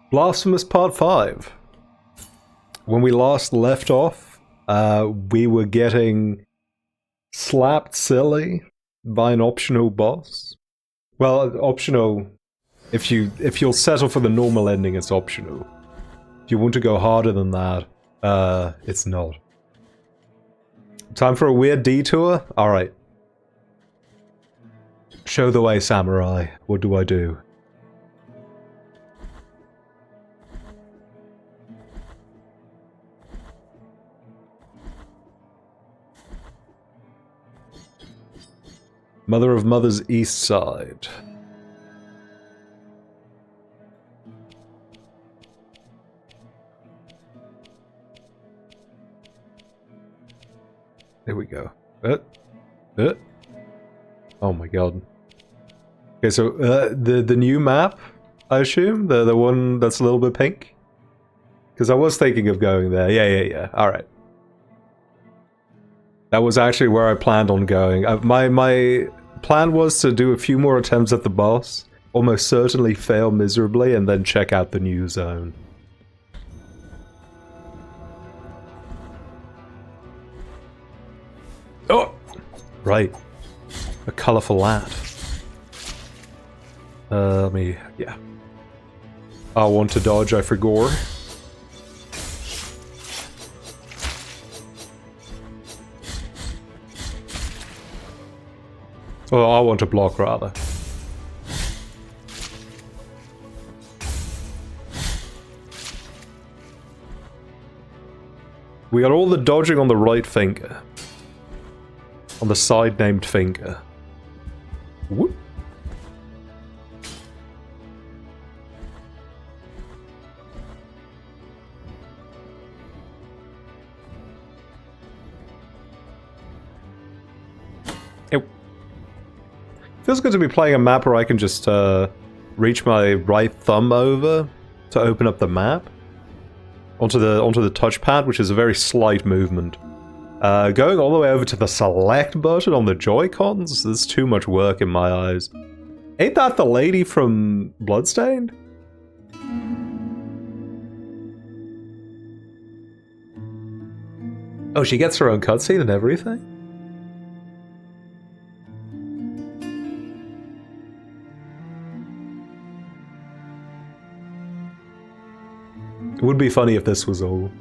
Blasphemous Part 5. When we last left off, we were getting slapped silly by an optional boss. Well, optional. If you'll settle for the normal ending, it's optional. If you want to go harder than that, it's not. Time for a weird detour? Alright. Show the way, samurai. What do I do? Mother of Mother's East Side. There we go. Oh my god. Okay, so the new map, I assume? The one that's a little bit pink? Because I was thinking of going there. Yeah. Alright. That was actually where I planned on going. My plan was to do a few more attempts at the boss, almost certainly fail miserably, and then check out the new zone. Oh! Right. A colourful lad. Yeah. I want to dodge, I forgot. Oh, I want to block, rather. We got all the dodging on the right finger. On the side named finger. Whoop. It feels good to be playing a map where I can just reach my right thumb over to open up the map onto the touchpad, which is a very slight movement. Going all the way over to the select button on the Joy-Cons is too much work in my eyes. Ain't that the lady from Bloodstained? Oh, she gets her own cutscene and everything? It would be funny if this was all.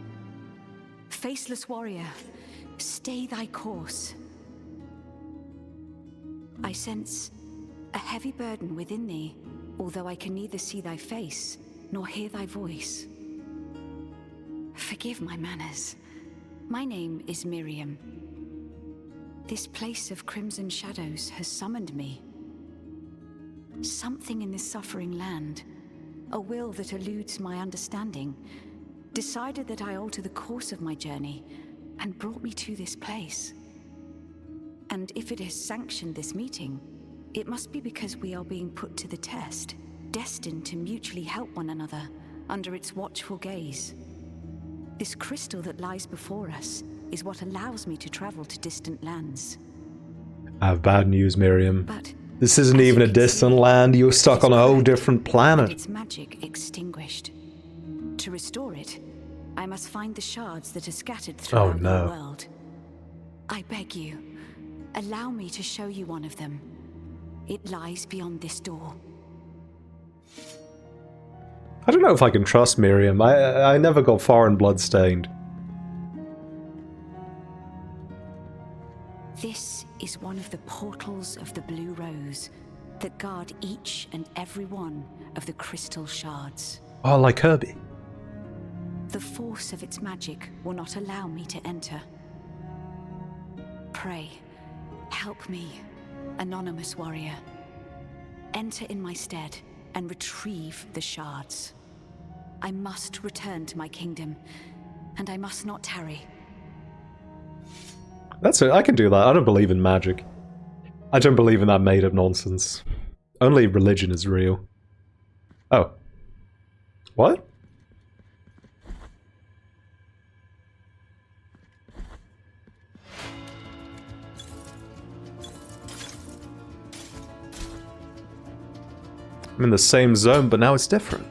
Faceless warrior, stay thy course. I sense a heavy burden within thee, although I can neither see thy face nor hear thy voice. Forgive my manners. My name is Miriam. This place of crimson shadows has summoned me. Something in this suffering land, a will that eludes my understanding, decided that I alter the course of my journey and brought me to this place. And if it has sanctioned this meeting, it must be because we are being put to the test, destined to mutually help one another under its watchful gaze. This crystal that lies before us is what allows me to travel to distant lands. I have bad news, Miriam. But this isn't even a distant land, you're stuck on a whole different planet. Its magic extinguished. To restore it, I must find the shards that are scattered throughout the world. I beg you, allow me to show you one of them. It lies beyond this door. I don't know if I can trust Miriam. I never got far in Bloodstained. This is one of the portals of the Blue Rose that guard each and every one of the crystal shards. Oh, like Kirby. The force of its magic will not allow me to enter. Pray, help me, anonymous warrior. Enter in my stead and retrieve the shards. I must return to my kingdom, and I must not tarry. That's it, I can do that. I don't believe in magic. I don't believe in that made-up nonsense. Only religion is real. Oh. What? I'm in the same zone, but now it's different.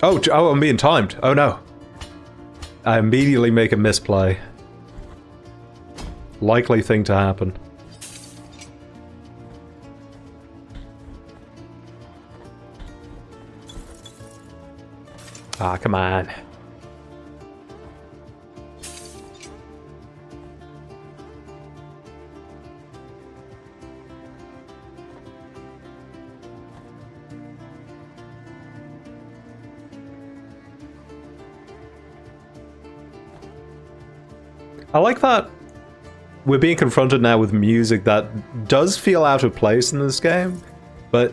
Oh, I'm being timed. Oh no. I immediately make a misplay. Likely thing to happen. Ah, come on. I like that we're being confronted now with music that does feel out of place in this game, but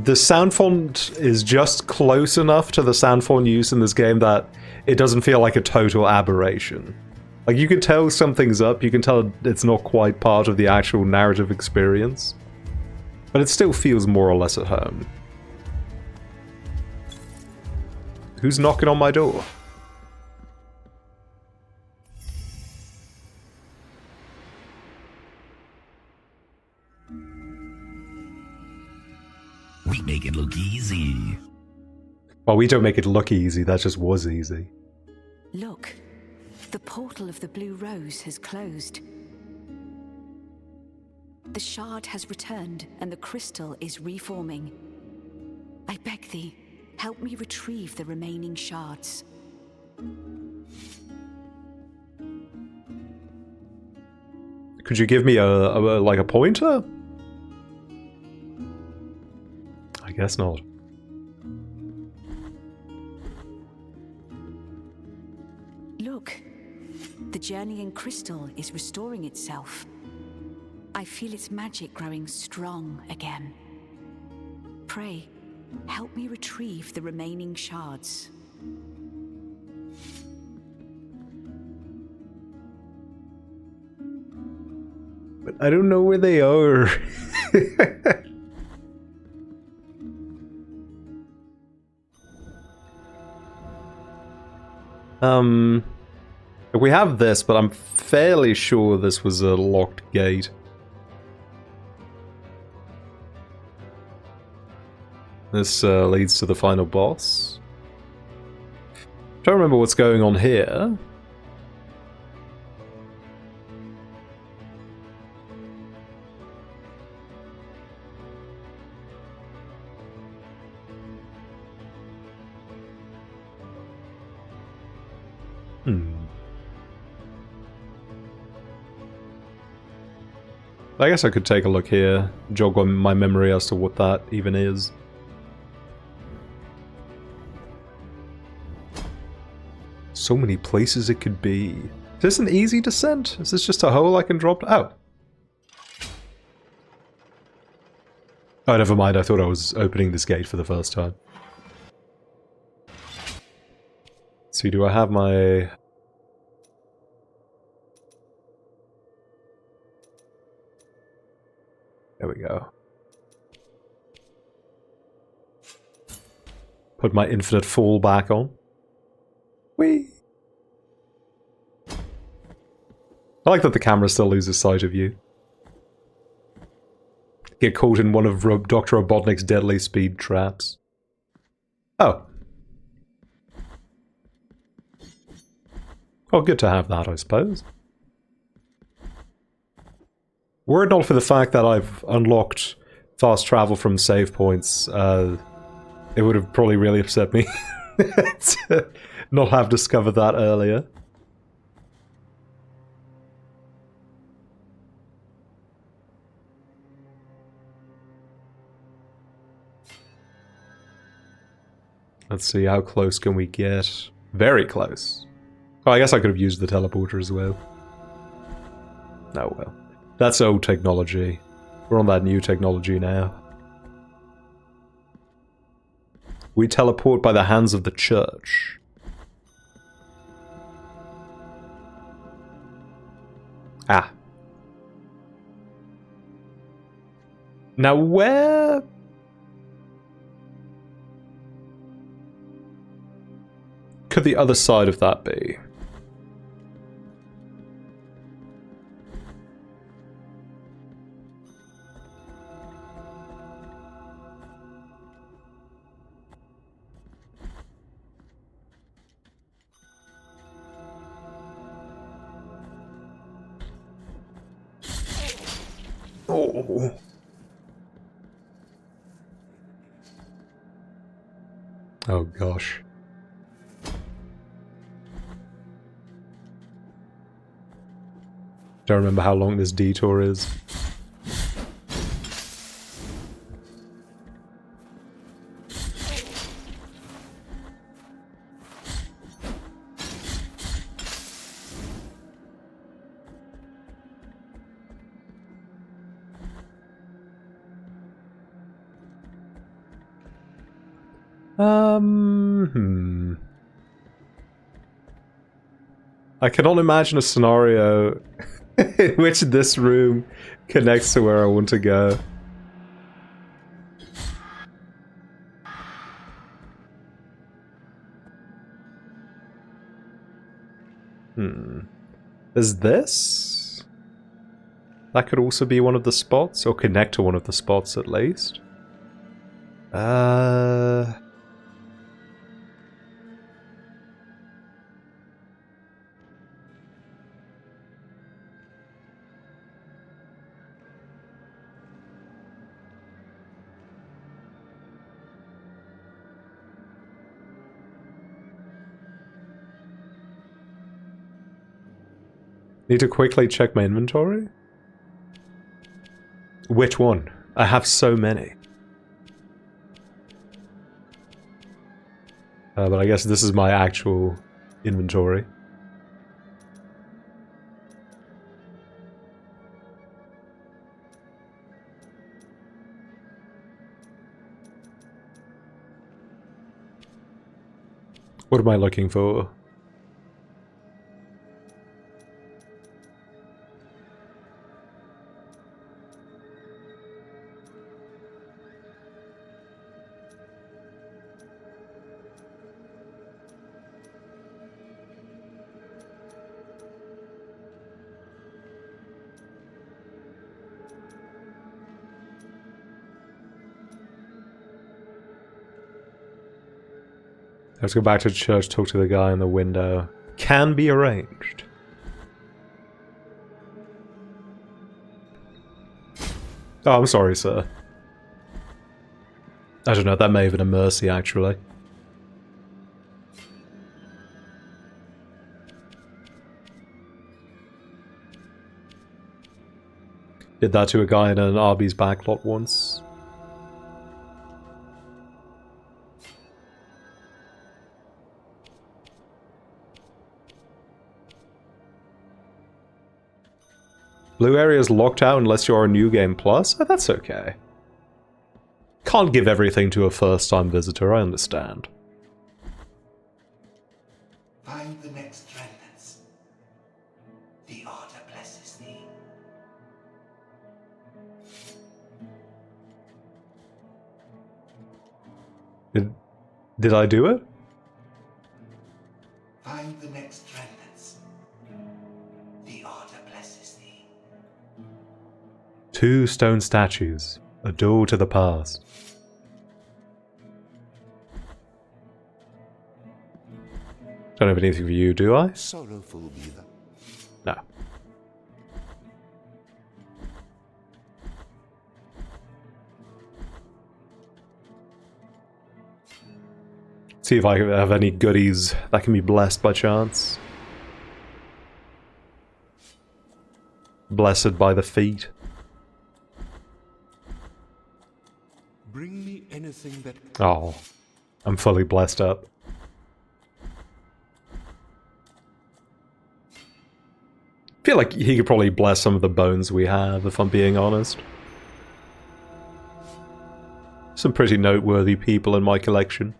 the sound font is just close enough to the sound font use in this game that it doesn't feel like a total aberration. Like, you can tell something's up, you can tell it's not quite part of the actual narrative experience, but it still feels more or less at home. Who's knocking on my door? We make it look easy. Well, we don't make it look easy, that just was easy. Look, the portal of the Blue Rose has closed. The shard has returned, and the crystal is reforming. I beg thee, help me retrieve the remaining shards. Could you give me a pointer? I guess not. Look, the journeying crystal is restoring itself. I feel its magic growing strong again. Pray, help me retrieve the remaining shards. But I don't know where they are. We have this, but I'm fairly sure this was a locked gate. This leads to the final boss. Don't remember what's going on here. I guess I could take a look here, jog on my memory as to what that even is. So many places it could be. Is this an easy descent? Is this just a hole I can drop? Oh. Oh, never mind. I thought I was opening this gate for the first time. Let's see, do I have my... There we go. Put my infinite fall back on. Whee! I like that the camera still loses sight of you. Get caught in one of Dr. Robotnik's deadly speed traps. Oh. Oh, good to have that, I suppose. Were it not for the fact that I've unlocked fast travel from save points, it would have probably really upset me to not have discovered that earlier. Let's see, how close can we get? Very close. Oh, I guess I could have used the teleporter as well. Oh well. That's old technology. We're on that new technology now. We teleport by the hands of the church. Ah. Now where... could the other side of that be? Oh. Oh gosh. Don't remember how long this detour is. I cannot imagine a scenario in which this room connects to where I want to go. Is this? That could also be one of the spots, or connect to one of the spots at least. Need to quickly check my inventory? Which one? I have so many. But I guess this is my actual inventory. What am I looking for? Let's go back to the church, talk to the guy in the window. Can be arranged. Oh, I'm sorry, sir. I don't know, that may have been a mercy, actually. Did that to a guy in an Arby's backlot once. Blue area is locked out unless you're a New Game Plus? Oh, that's okay. Can't give everything to a first-time visitor, I understand. Find the next remnants. The Order blesses thee. Did I do it? Find the next remnants. The Order blesses thee. 2 stone statues. A door to the past. Don't have anything for you, do I? Sorrowful be the No. See if I have any goodies that can be blessed by chance. Blessed by the feet. Bring me anything that Oh, I'm fully blessed up. Feel like he could probably bless some of the bones we have, if I'm being honest. Some pretty noteworthy people in my collection.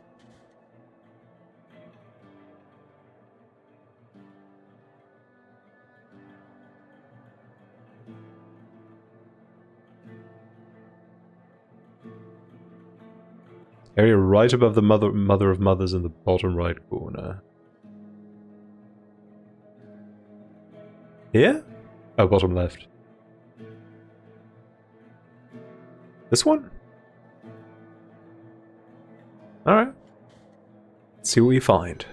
Area right above the mother of mothers in the bottom right corner. Here? Oh, bottom left. This one? Alright. Let's see what we find.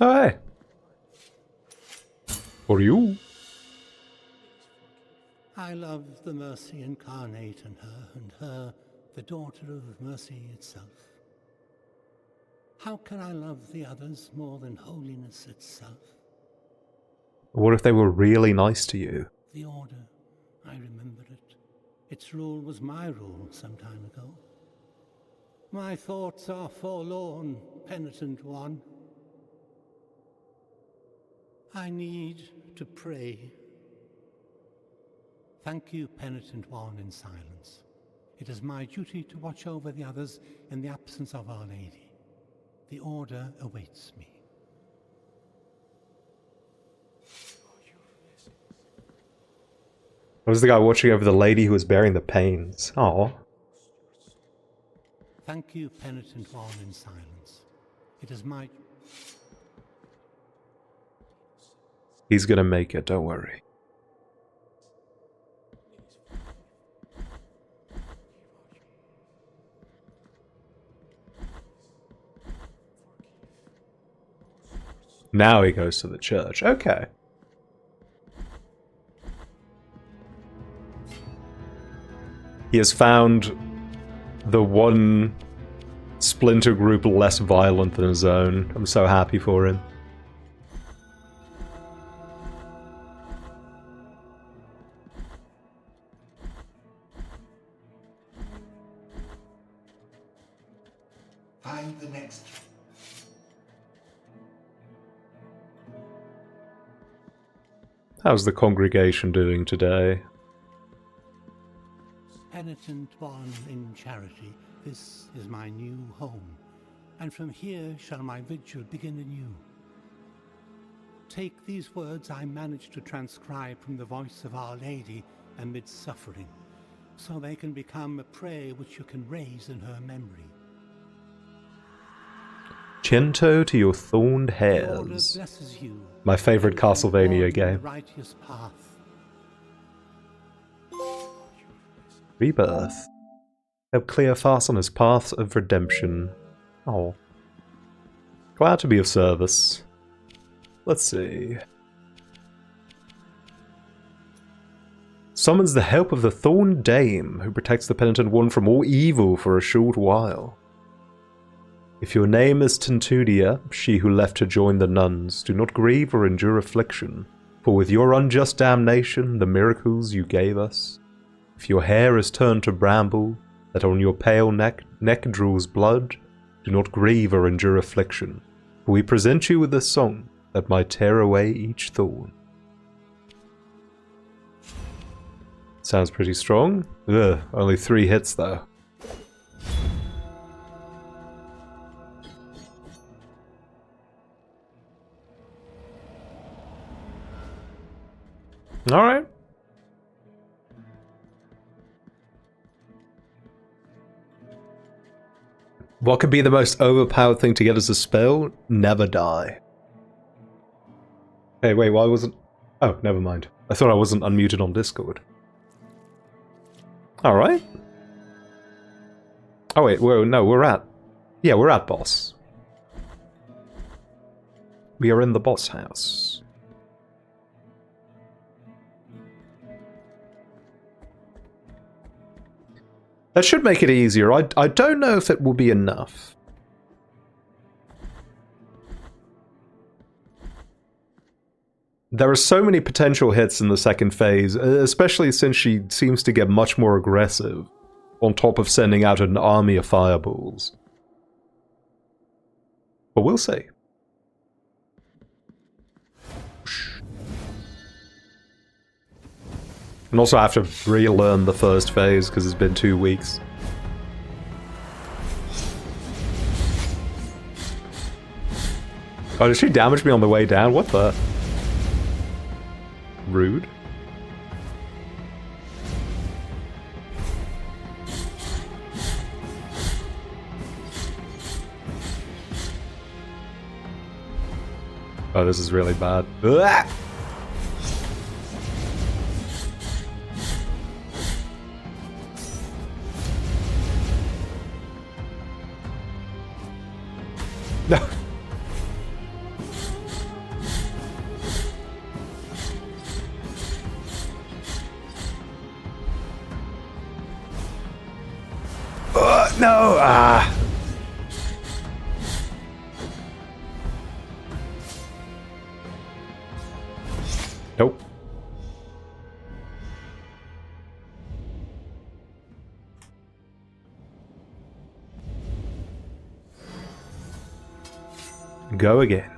Oh, hey. For you. I love the mercy incarnate in her, and her, the daughter of mercy itself. How can I love the others more than holiness itself? What if they were really nice to you? The order, I remember it. Its rule was my rule some time ago. My thoughts are forlorn, penitent one. I need to pray. Thank you, penitent one, in silence. It is my duty to watch over the others in the absence of Our Lady. The order awaits me. I was the guy watching over the lady who was bearing the pains. Oh. Thank you, penitent one, in silence. It is my... He's gonna make it, don't worry. Now he goes to the church. Okay. He has found the one splinter group less violent than his own. I'm so happy for him. Find the next. How's the congregation doing today? Penitent one in charity, this is my new home, and from here shall my vigil begin anew. Take these words I managed to transcribe from the voice of Our Lady amid suffering, so they can become a prayer which you can raise in her memory. Cento to your thorned The order hairs. blesses you. My favorite and you walk Castlevania in game. the righteous path. Rebirth. Help Cleophas on his path of redemption. Oh. Glad to be of service. Let's see. Summons the help of the Thorn Dame, who protects the penitent one from all evil for a short while. If your name is Tentudia, she who left to join the nuns, do not grieve or endure affliction, for with your unjust damnation, the miracles you gave us. If your hair is turned to bramble, that on your pale neck draws blood, do not grieve or endure affliction, for we present you with a song that might tear away each thorn. Sounds pretty strong. Ugh, only 3 hits though. Alright. What could be the most overpowered thing to get as a spell? Never die. Hey, wait, why wasn't... Oh, never mind. I thought I wasn't unmuted on Discord. Alright. Oh wait, no, we're at... Yeah, we're at boss. We are in the boss house. That should make it easier. I don't know if it will be enough. There are so many potential hits in the second phase, especially since she seems to get much more aggressive, on top of sending out an army of fireballs. But we'll see. And also I have to relearn the first phase because it's been 2 weeks. Oh, did she damage me on the way down? What the? Rude. Oh, this is really bad. Ugh! No. No! Ah! Nope. Go again.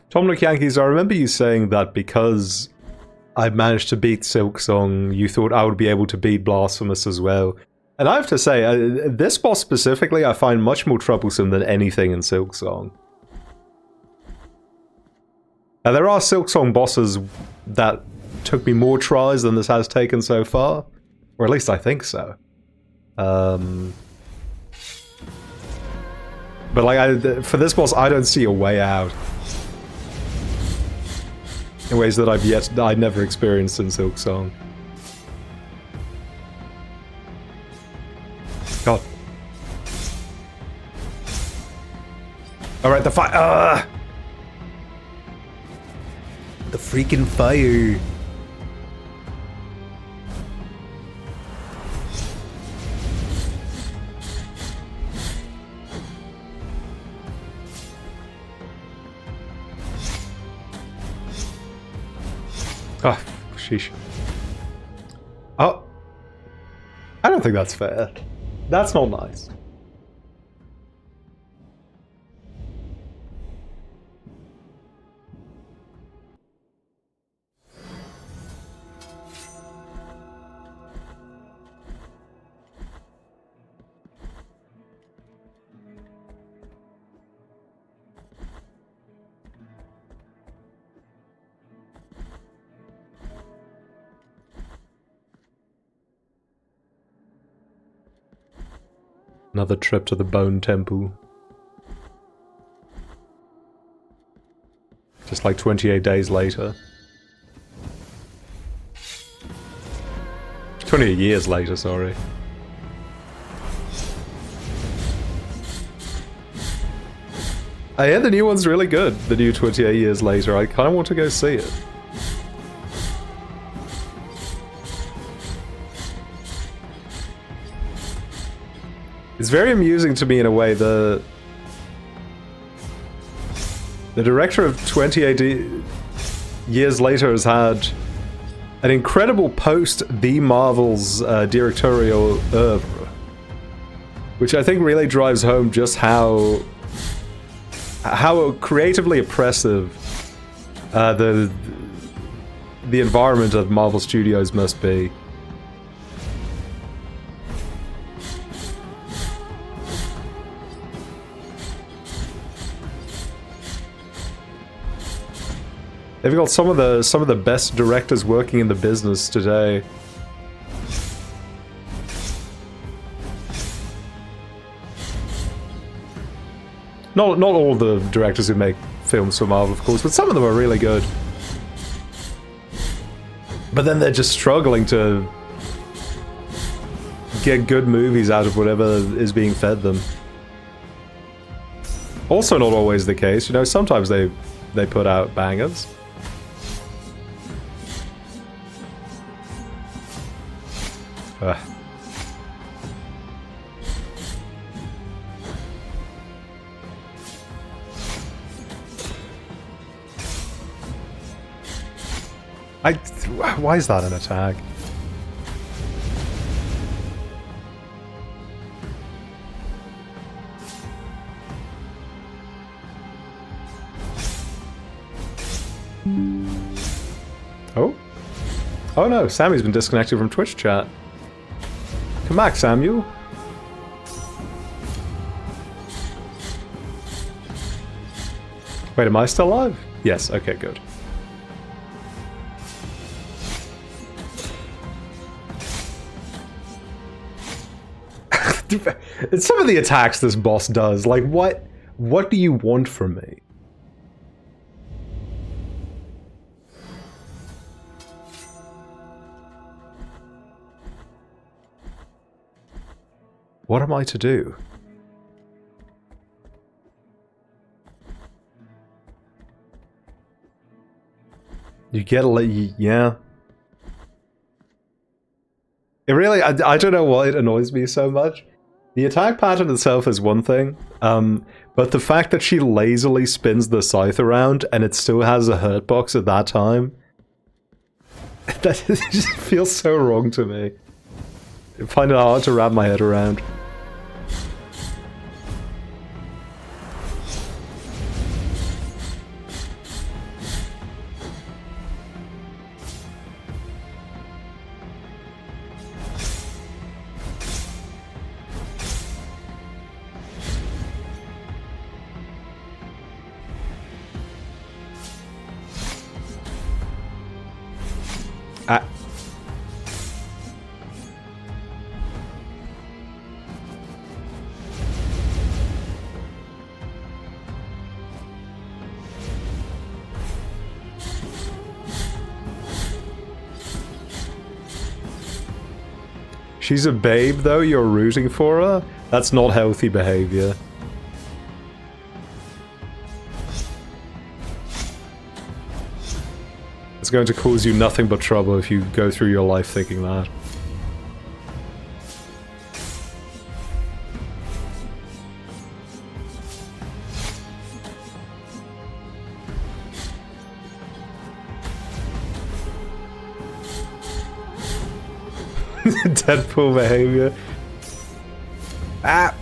Tom Nook Yankees, I remember you saying that because I managed to beat Silksong, you thought I would be able to beat Blasphemous as well. And I have to say, this boss specifically I find much more troublesome than anything in Silksong. Now, there are Silksong bosses that took me more tries than this has taken so far. Or at least I think so. But like, for this boss, I don't see a way out. In ways that I'd never experienced in Silksong. God. Alright, the fire. The freaking fire. Oh, sheesh. Oh. I don't think that's fair. That's not nice. Another trip to the Bone Temple. Just like 28 days later. 28 years later, sorry. I hear the new one's really good, the new 28 years later. I kind of want to go see it. It's very amusing to me in a way. The director of 28 years later has had an incredible post The Marvel's directorial oeuvre, which I think really drives home just how creatively oppressive the environment of Marvel Studios must be. They've got some of the best directors working in the business today. Not all the directors who make films for Marvel, of course, but some of them are really good. But then they're just struggling to get good movies out of whatever is being fed them. Also not always the case, you know, sometimes they put out bangers. Why is that an attack? Oh? Oh no, Sammy's been disconnected from Twitch chat. Come back, Samuel. Wait, am I still alive? Yes, okay, good. It's some of the attacks this boss does, like what do you want from me? What am I to do? You get yeah. It really, I don't know why it annoys me so much. The attack pattern itself is one thing, but the fact that she lazily spins the scythe around and it still has a hurt box at that time, that just feels so wrong to me. I find it hard to wrap my head around. She's a babe, though, you're rooting for her? That's not healthy behavior. It's going to cause you nothing but trouble if you go through your life thinking that. Deadpool behavior. Ah!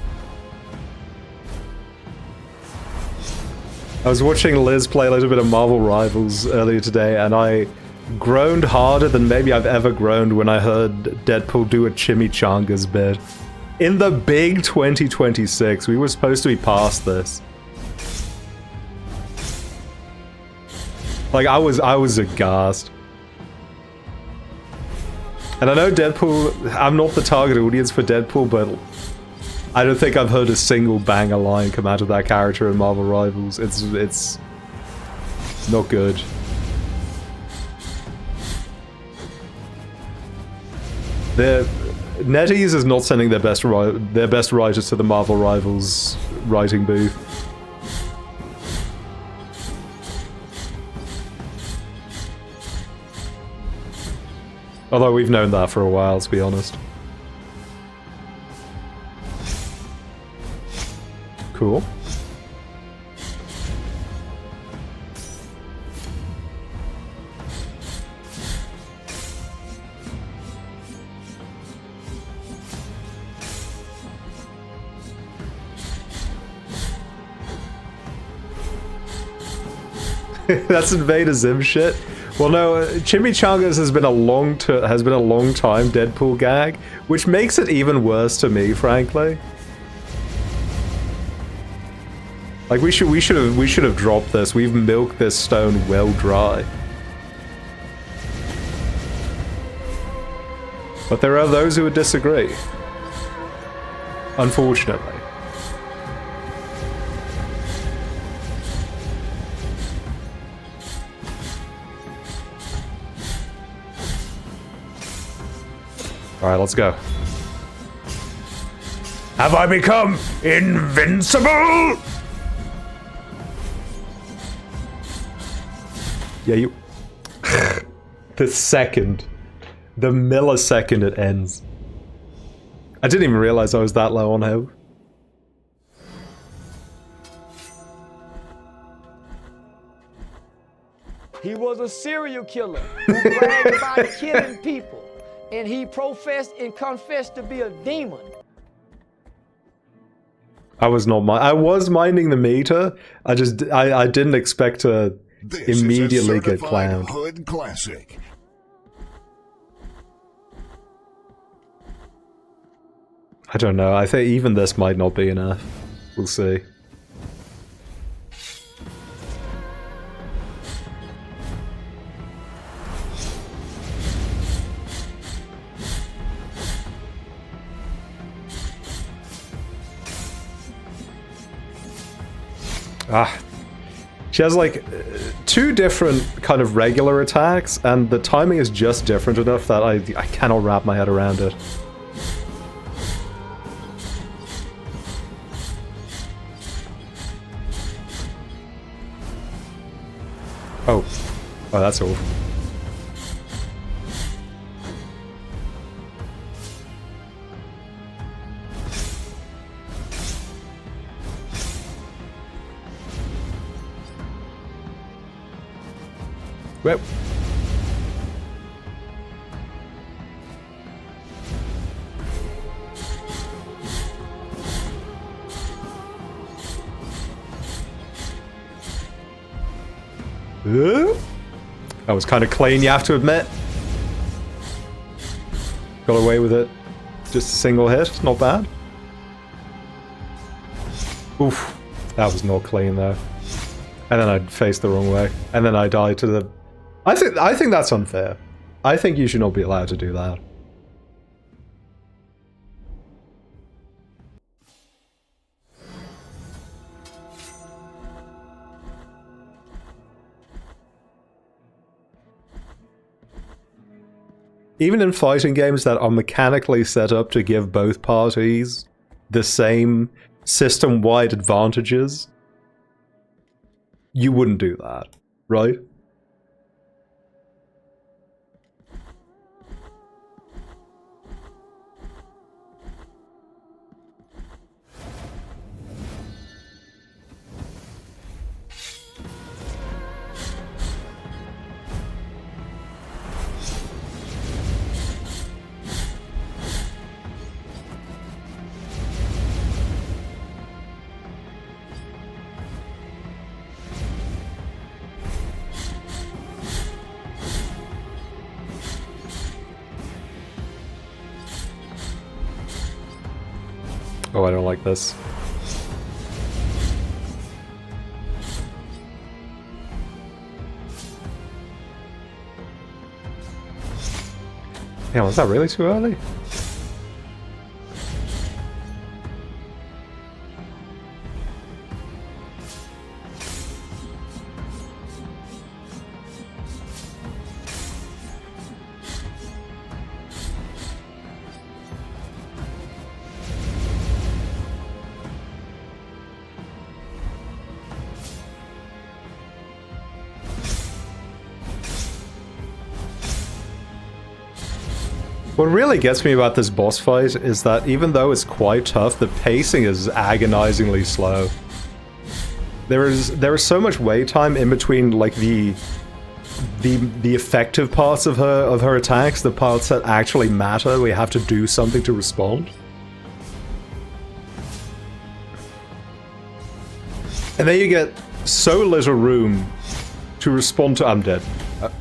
I was watching Liz play a little bit of Marvel Rivals earlier today, and I groaned harder than maybe I've ever groaned when I heard Deadpool do a chimichangas bit. In the big 2026, we were supposed to be past this. Like, I was aghast. And I know Deadpool, I'm not the target audience for Deadpool, but I don't think I've heard a single banger line come out of that character in Marvel Rivals. It's not good. NetEase is not sending their best writers to the Marvel Rivals writing booth. Although we've known that for a while, to be honest. Cool. That's Invader Zim shit. Well, no, Chimichangas has been a long time Deadpool gag, which makes it even worse to me, frankly. Like we should have dropped this. We've milked this stone well dry. But there are those who would disagree. Unfortunately. Alright, let's go. Have I become invincible? Yeah, you... the millisecond it ends. I didn't even realize I was that low on health. He was a serial killer who bragged about killing people. And he professed and confessed to be a demon. I was minding the meter. I didn't expect to immediately get clowned. Hood classic. I don't know. I think even this might not be enough. We'll see. She has like two different kind of regular attacks, and the timing is just different enough that I cannot wrap my head around it. Oh. Oh, that's awful. Well. That was kind of clean, you have to admit. Got away with it. Just a single hit, not bad. Oof, that was not clean though. And then I faced the wrong way. And then I died to the... I think that's unfair. I think you should not be allowed to do that. Even in fighting games that are mechanically set up to give both parties the same system-wide advantages, you wouldn't do that, right? Oh, I don't like this. Damn, was that really too early? What really gets me about this boss fight is that even though it's quite tough, the pacing is agonizingly slow. There is so much wait time in between, like the effective parts of her attacks, the parts that actually matter. We have to do something to respond. And then you get so little room to respond to. I'm dead.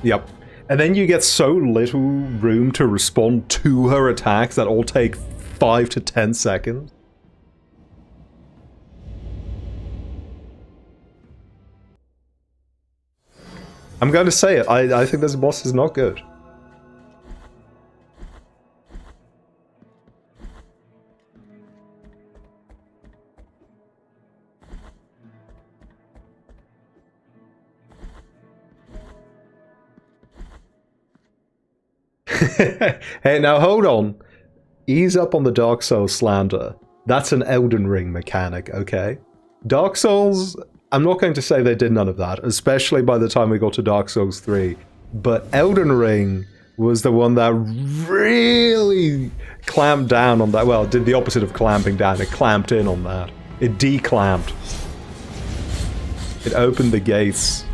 Yep. And then you get so little room to respond to her attacks that all take 5 to 10 seconds. I'm going to say it. I think this boss is not good. Hey, now hold on. Ease up on the Dark Souls slander. That's an Elden Ring mechanic, okay? Dark Souls, I'm not going to say they did none of that, especially by the time we got to Dark Souls 3. But Elden Ring was the one that really clamped down on that. Well, it did the opposite of clamping down. It clamped in on that. It declamped. It opened the gates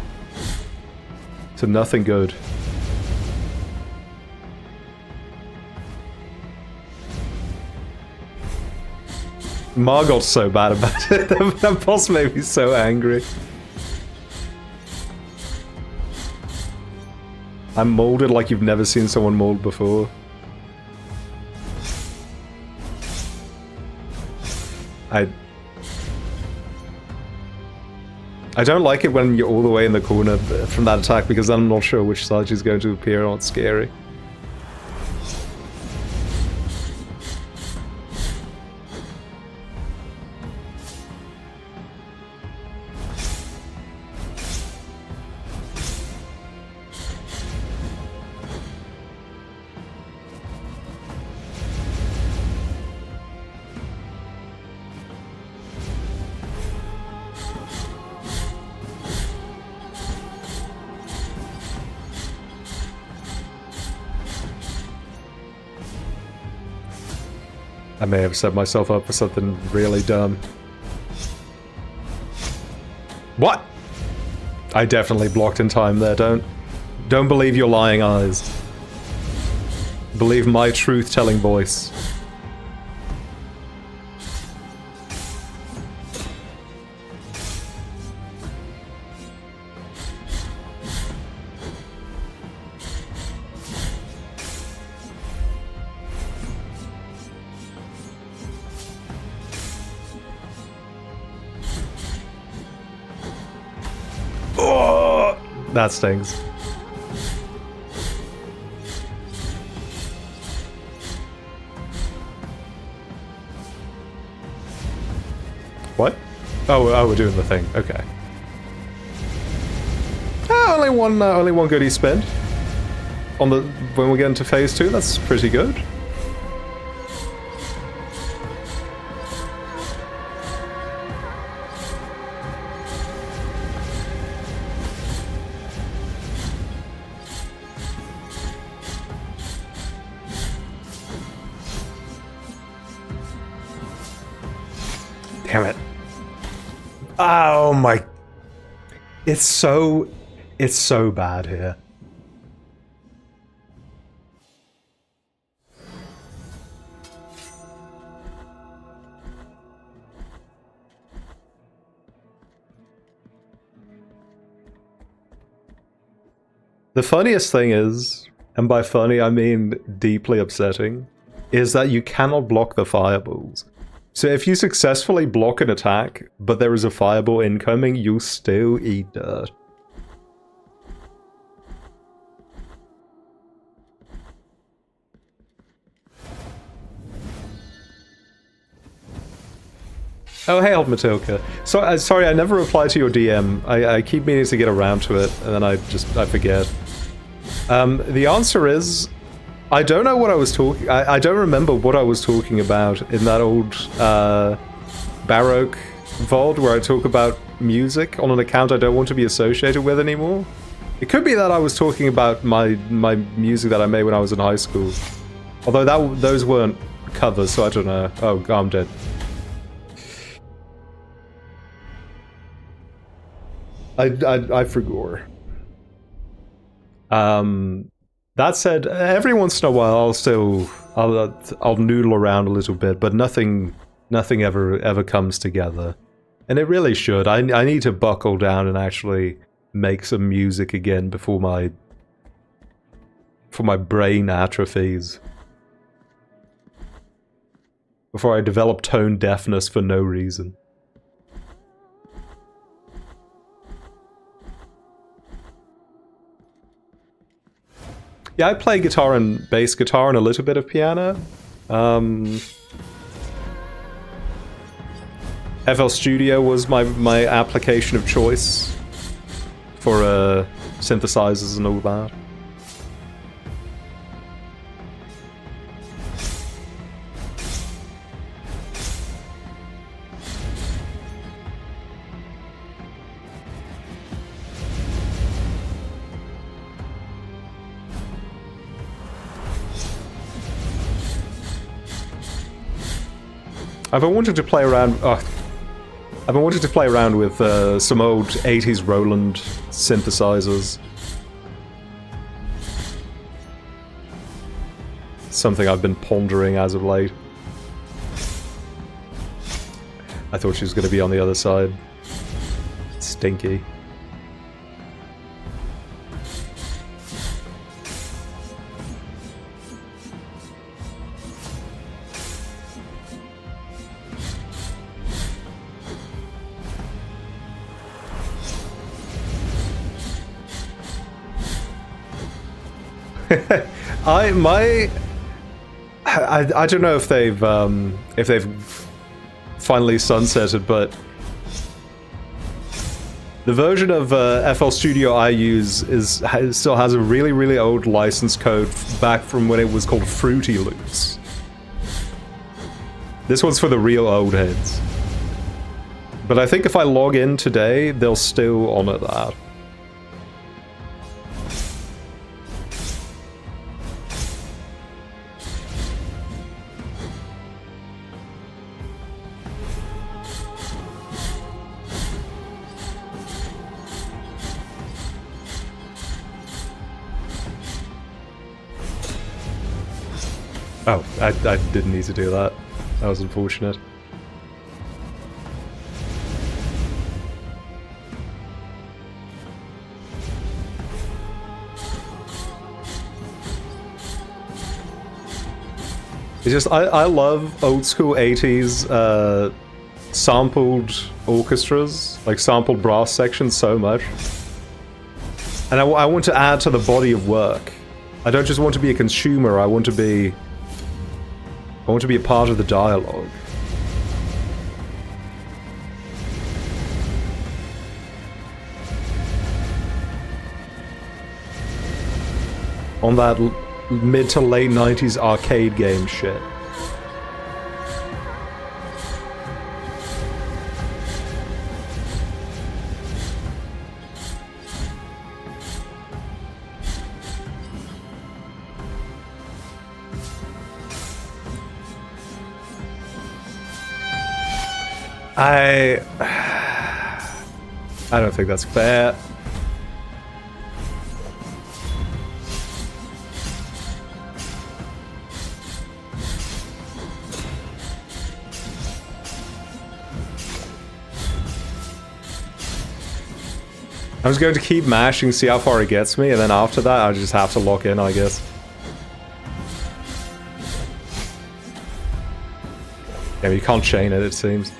to nothing good. Margot's so bad about it. That boss made me so angry. I'm molded like you've never seen someone mold before. I don't like it when you're all the way in the corner from that attack because I'm not sure which side she's going to appear on. It's scary. I may have set myself up for something really dumb. What? I definitely blocked in time there, don't believe your lying eyes. Believe my truth-telling voice. Oh, that stings. What? Oh, we're doing the thing. Okay. Only one goodie spent on the when we get into phase 2. That's pretty good. Damn it. Oh my... It's so bad here. The funniest thing is, and by funny I mean deeply upsetting, is that you cannot block the fireballs. So if you successfully block an attack, but there is a fireball incoming, you'll still eat dirt. Oh, hey, old Matilka. So, sorry, I never replied to your DM. I keep meaning to get around to it, and then I forget. The answer is, I don't know what I was talking... I don't remember what I was talking about in that old Baroque VOD where I talk about music on an account I don't want to be associated with anymore. It could be that I was talking about my music that I made when I was in high school. Although those weren't covers, so I don't know. Oh, I'm dead. I forgot. That said, every once in a while I'll noodle around a little bit, but nothing ever comes together. And it really should. I need to buckle down and actually make some music again before my brain atrophies. Before I develop tone deafness for no reason. Yeah, I play guitar and bass guitar and a little bit of piano. FL Studio was my application of choice for synthesizers and all that. I've been wanting to play around. I've been wanting to play around with some old 80s Roland synthesizers. Something I've been pondering as of late. I thought she was going to be on the other side. Stinky. I don't know if they've finally sunsetted, but the version of FL Studio I use still has a really old license code back from when it was called Fruity Loops. This one's for the real old heads. But I think if I log in today, they'll still honor that. Oh, I didn't need to do that. That was unfortunate. It's just, I love old school 80s sampled orchestras, like sampled brass sections so much. And I want to add to the body of work. I don't just want to be a consumer, I want to be a part of the dialogue. On that mid to late 90s arcade game shit. I don't think that's fair. I'm just going to keep mashing, see how far it gets me, and then after that I just have to lock in, I guess. Yeah, you can't chain it, it seems.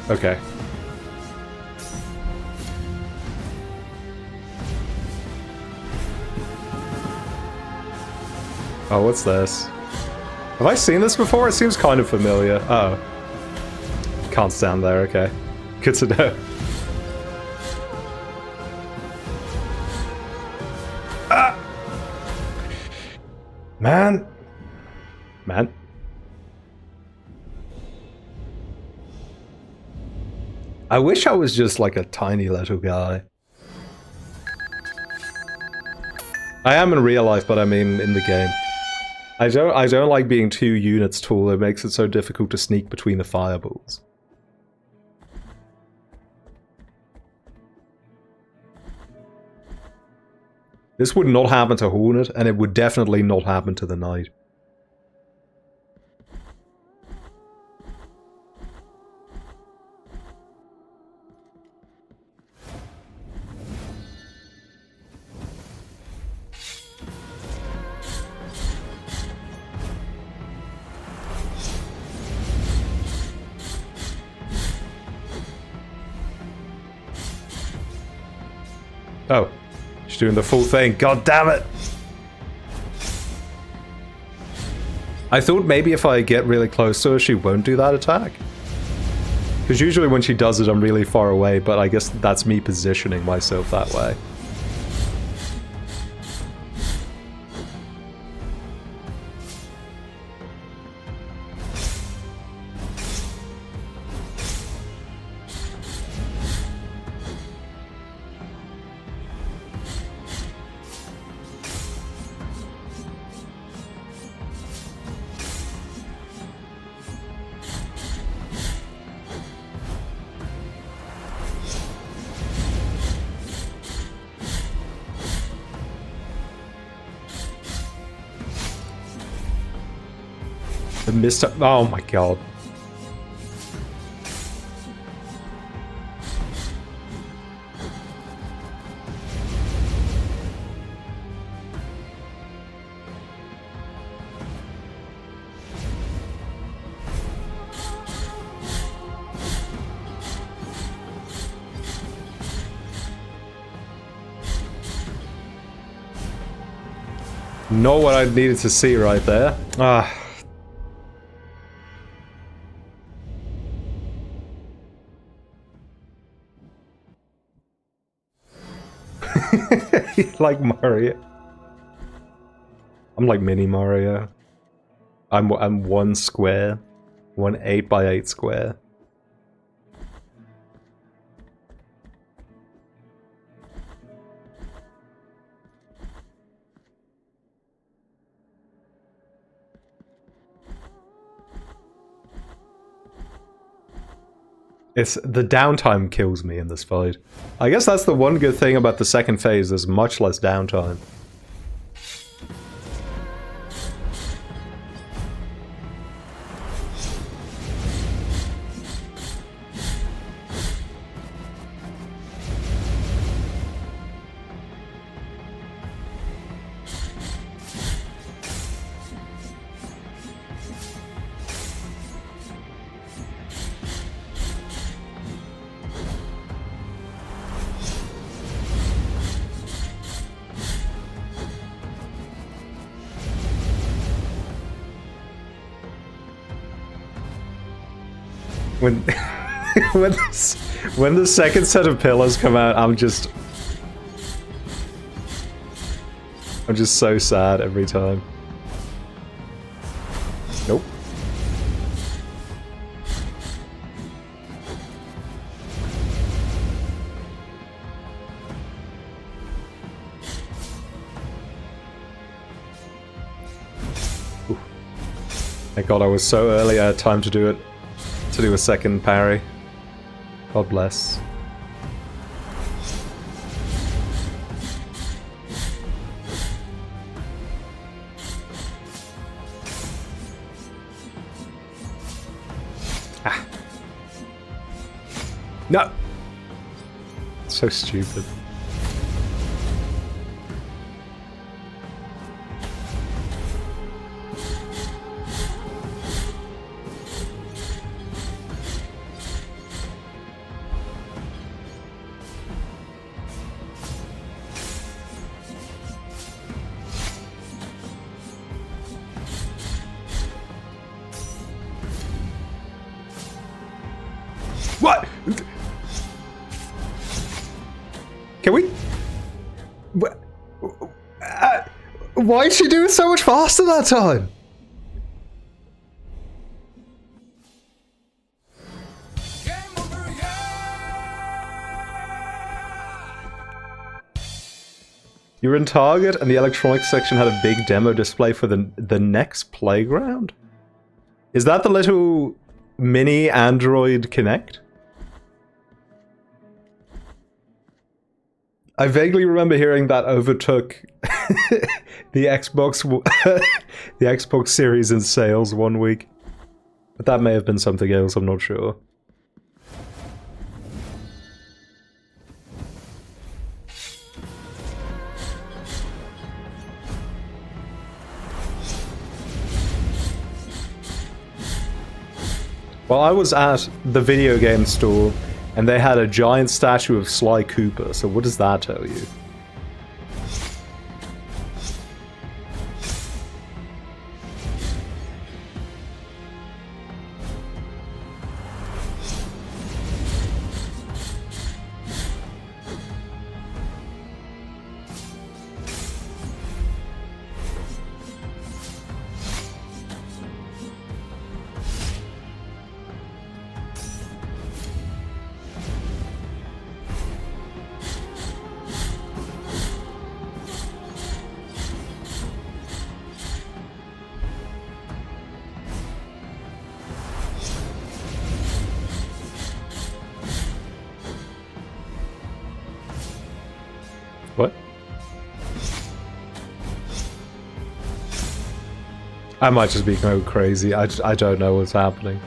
Okay. Oh, what's this? Have I seen this before? It seems kind of familiar. Uh oh. Can't stand there, okay. Good to know. Ah! Man. I wish I was just like a tiny little guy. I am in real life, but I mean in the game. I don't like being 2 units tall. It makes it so difficult to sneak between the fireballs. This would not happen to Hornet, and it would definitely not happen to the Knight. Oh, she's doing the full thing. God damn it! I thought maybe if I get really close to her, she won't do that attack. Because usually when she does it, I'm really far away, but I guess that's me positioning myself that way. The mist. Oh my god. Not what I needed to see right there. Ah. Like Mario. I'm like mini Mario. I'm 1 square. 1 8x8 square. It's the downtime kills me in this fight. I guess that's the one good thing about the second phase, there's much less downtime. When when the second set of pillars come out, I'm just so sad every time. Nope. Ooh. Thank God I was so early, I had time to do it. To do a second parry. God bless. Ah. No! So stupid. What? Can we? Why did she do it so much faster that time? You were in Target and the electronics section had a big demo display for the next playground? Is that the little mini Android Kinect? I vaguely remember hearing that overtook the Xbox the Xbox Series in sales one week. But that may have been something else, I'm not sure. Well, I was at the video game store, and they had a giant statue of Sly Cooper, so what does that tell you? What? I might just be going crazy. I don't know what's happening.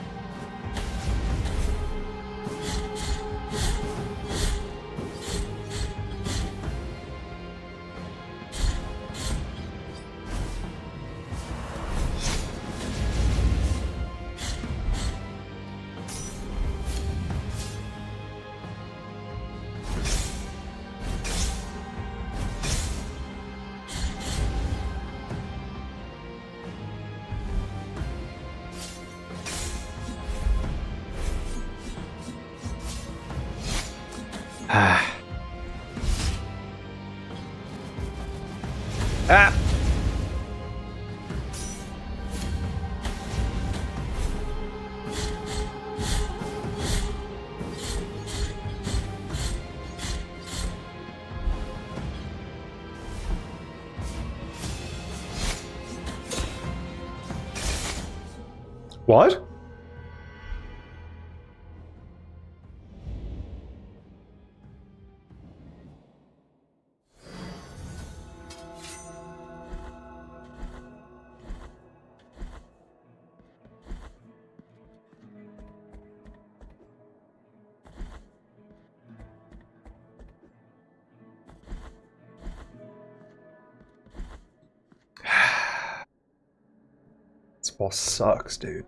Ah. What? boss sucks, dude.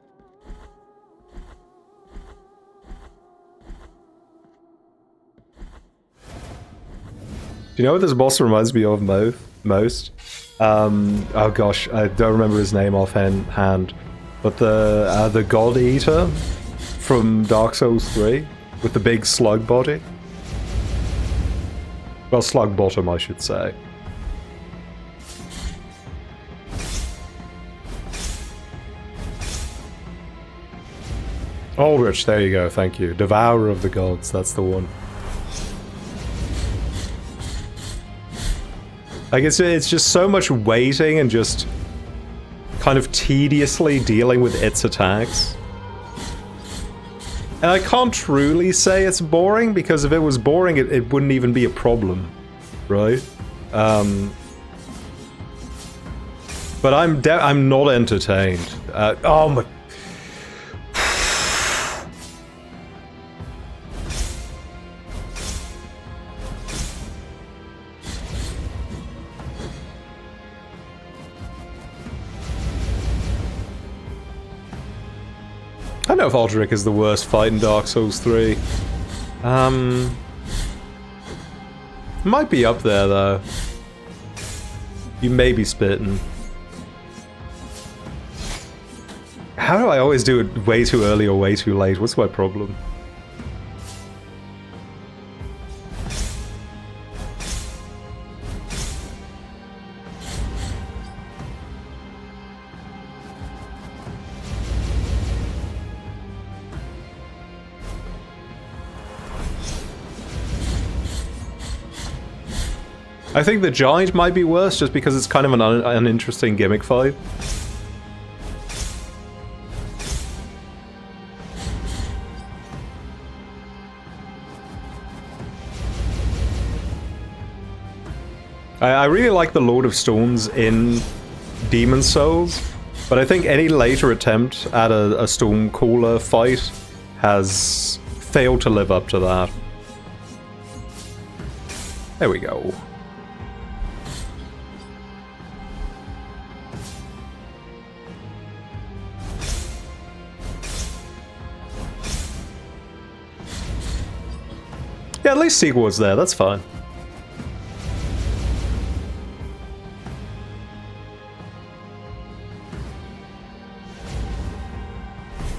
Do you know what this boss reminds me of most? Oh gosh, I don't remember his name offhand, but the God Eater from Dark Souls 3 with the big slug body. Well, slug bottom, I should say. Aldrich, there you go, thank you. Devourer of the Gods, that's the one. Like, it's just so much waiting and just kind of tediously dealing with its attacks. And I can't truly say it's boring, because if it was boring, it wouldn't even be a problem, right? But I'm not entertained. Oh my... I don't know if Aldrich is the worst fight in Dark Souls 3. Might be up there, though. You may be spitting. How do I always do it way too early or way too late? What's my problem? I think the Giant might be worse, just because it's kind of an uninteresting gimmick fight. I really like the Lord of Storms in Demon Souls, but I think any later attempt at a Stormcaller fight has failed to live up to that. There we go. Yeah, at least Sigurd's there, that's fine.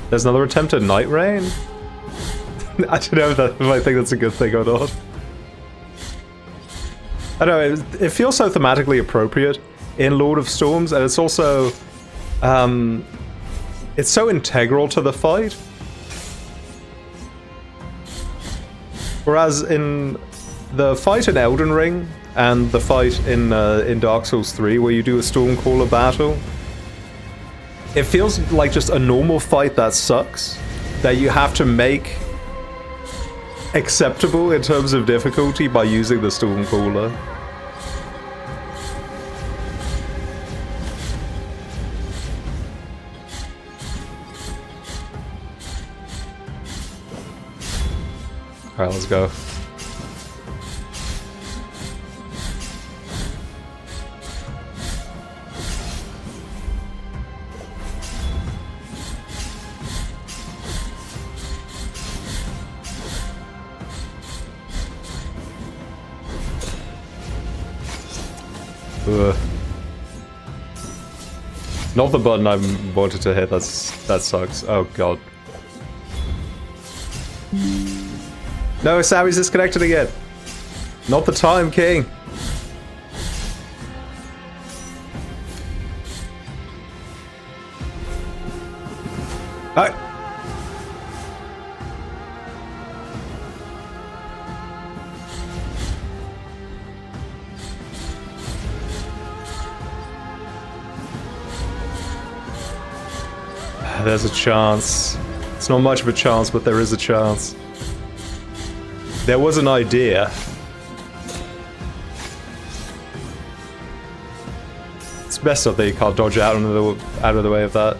There's another attempt at Night Rain? I don't know if I think that's a good thing or not. I don't know, it feels so thematically appropriate in Lord of Storms, and it's also... it's so integral to the fight. Whereas in the fight in Elden Ring and the fight in Dark Souls 3, where you do a Stormcaller battle, it feels like just a normal fight that sucks, that you have to make acceptable in terms of difficulty by using the Stormcaller. Alright, let's go. Ugh. Not the button I wanted to hit, that sucks. Oh god. No, Sammy's disconnected again. Not the time, King. There's a chance. It's not much of a chance, but there is a chance. There was an idea. It's best up that you can't dodge out of the way of that.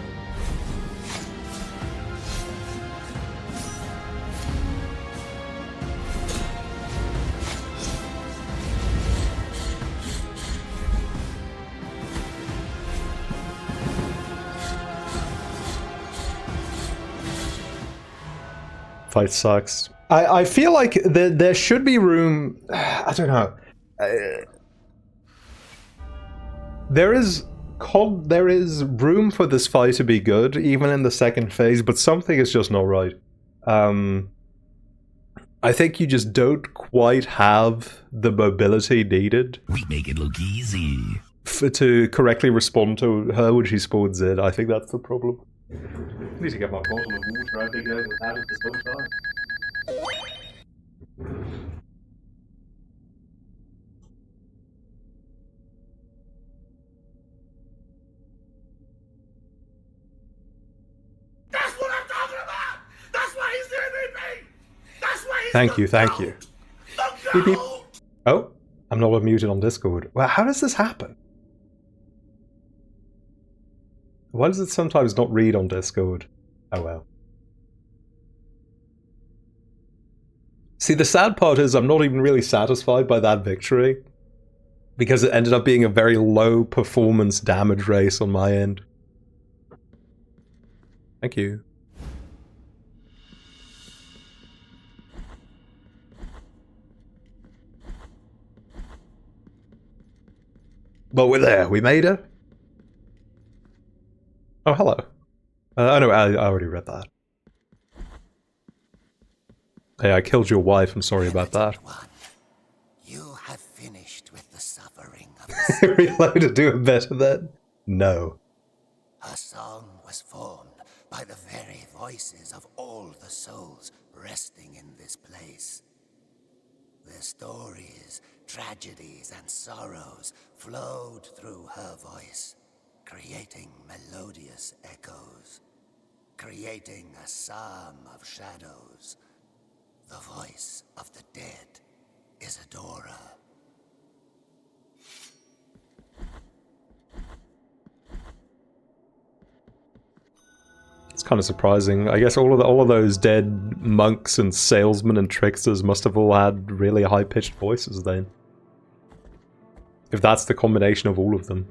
Fight sucks. I feel like there should be room. I don't know. There is room for this fight to be good, even in the second phase, but something is just not right. I think you just don't quite have the mobility needed. We make it look easy. To correctly respond to her when she spawns in. I think that's the problem. I need to get my bottle of water. I've been going without it this whole time. That's what I'm talking about! That's why he's the MVP! That's why he's Thank you, thank you. Beep, beep. GOAT! Oh, I'm not muted on Discord. Well, how does this happen? Why does it sometimes not read on Discord? Oh well. See, the sad part is I'm not even really satisfied by that victory, because it ended up being a very low performance damage race on my end. Thank you. But we're there. We made it. Oh, hello. Oh no, I already read that. Hey, I killed your wife. I'm sorry about that. You have finished with the suffering of the Reload to do it better then? No. A song was formed by the very voices of all the souls resting in this place. Their stories, tragedies, and sorrows flowed through her voice, creating melodious echoes, creating a psalm of shadows. The voice of the dead, Isadora. It's kind of surprising. I guess all of those dead monks and salesmen and tricksters must have all had really high-pitched voices then. If that's the combination of all of them.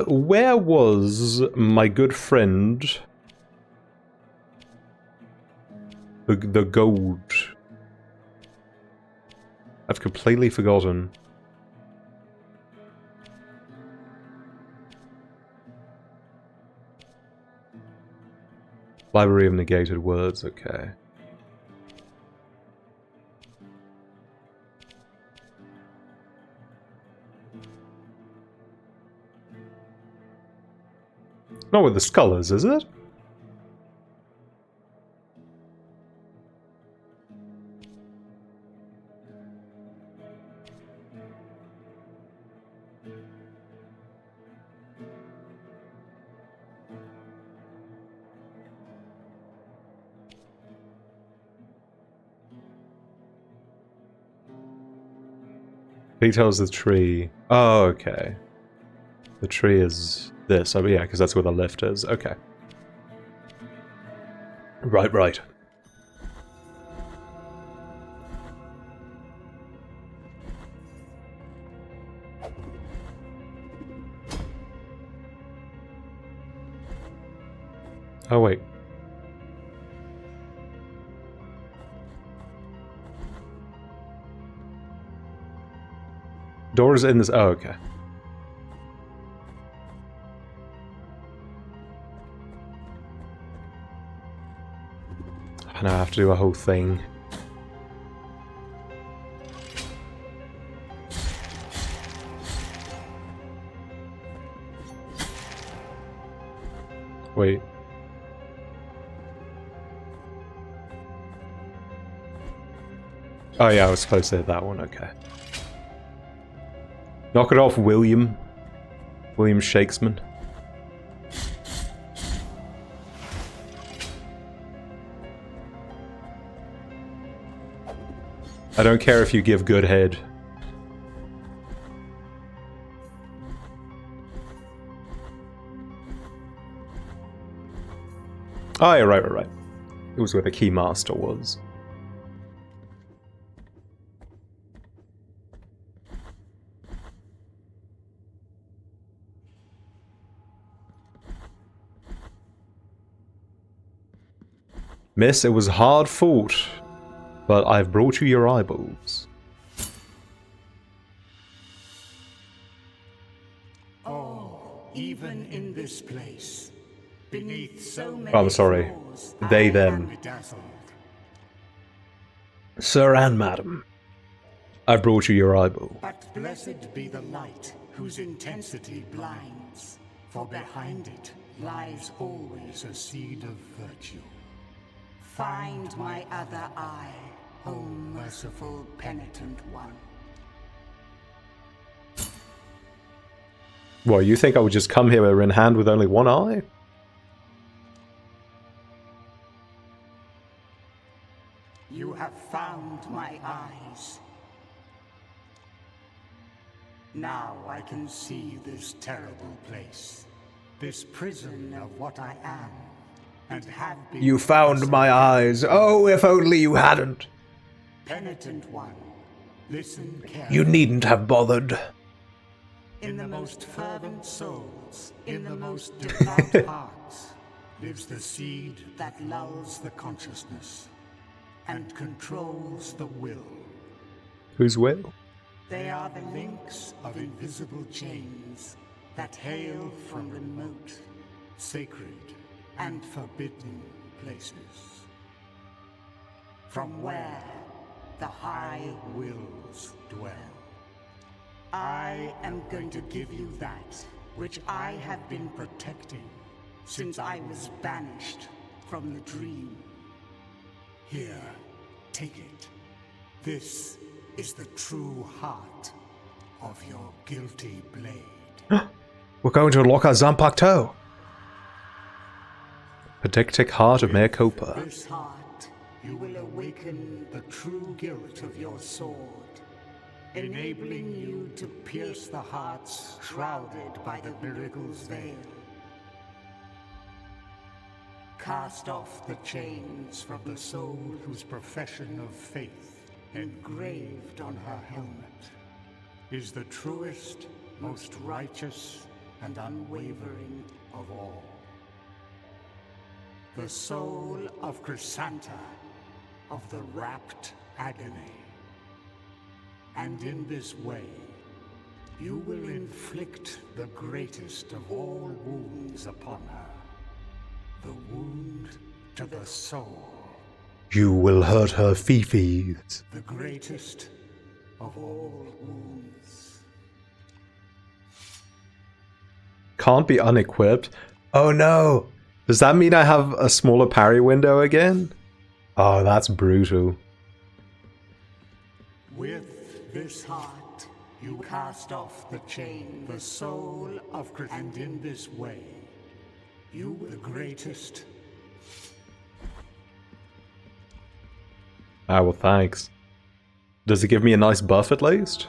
Where was my good friend? The gold. I've completely forgotten. Library of negated words, okay. Not with the scholars, is it? Details of the tree. Oh, okay. The tree is this. Oh, yeah, because that's where the lift is. Okay. Right, right. Oh, wait. Doors in this. Oh, okay. And I have to do a whole thing. Wait. Oh yeah, I was supposed to hit that one, okay. Knock it off, William. William Shakespeare. I don't care if you give good head. Oh yeah, right. It was where the Keymaster was. Miss, it was hard fought, but I've brought you your eyeballs. Even in this place, beneath so many I'm sorry. floors, They, I them. am dazzled. Sir and madam, I've brought you your eyeball. But blessed be the light whose intensity blinds, for behind it lies always a seed of virtue. Find my other eye, O merciful penitent one. Well, you think I would just come here in hand with only one eye? You have found my eyes. Now I can see this terrible place, this prison of what I am, and have been. You found my eyes. Oh, if only you hadn't. Penitent one, listen carefully. You needn't have bothered. In the most fervent souls, in the most devout hearts, lives the seed that lulls the consciousness and controls the will. Whose will? They are the links of invisible chains that hail from remote, sacred, and forbidden places. From where the high wills dwell. I am going to give you that which I have been protecting since I was banished from the dream. Here, take it. This is the true heart of your guilty blade. We're going to unlock our Zampacto. Protectic heart of Mea Culpa. This heart, you will awaken the true guilt of your sword, enabling you to pierce the hearts shrouded by the miracle's veil. Cast off the chains from the soul whose profession of faith, engraved on her helmet, is the truest, most righteous, and unwavering of all. The soul of Chrysanta, of the rapt agony. And in this way, you will inflict the greatest of all wounds upon her. The wound to the soul. You will hurt her fifis. The greatest of all wounds. Can't be unequipped. Oh no! Does that mean I have a smaller parry window again? Oh, that's brutal. With this heart, you cast off the chain, the soul of Christ. And in this way, you the greatest. Ah, well, thanks. Does it give me a nice buff at least?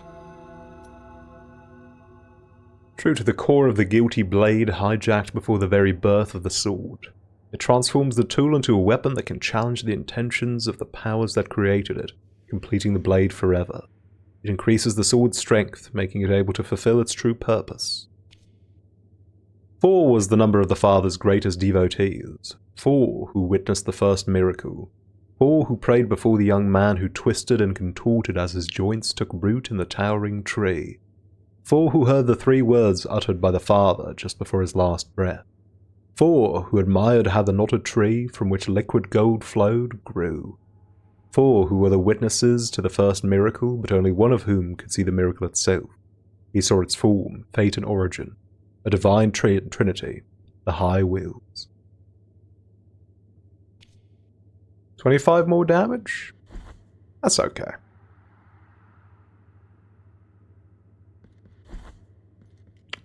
True to the core of the guilty blade, hijacked before the very birth of the sword, it transforms the tool into a weapon that can challenge the intentions of the powers that created it, completing the blade forever. It increases the sword's strength, making it able to fulfill its true purpose. 4 was the number of the Father's greatest devotees, 4 who witnessed the first miracle, 4 who prayed before the young man who twisted and contorted as his joints took root in the towering tree, 4 who heard the 3 words uttered by the Father just before his last breath, 4 who admired how the knotted tree from which liquid gold flowed grew, 4 who were the witnesses to the first miracle, but only one of whom could see the miracle itself. He saw its form, fate, and origin, a divine trinity, the High Wheels. 25 more damage? That's okay.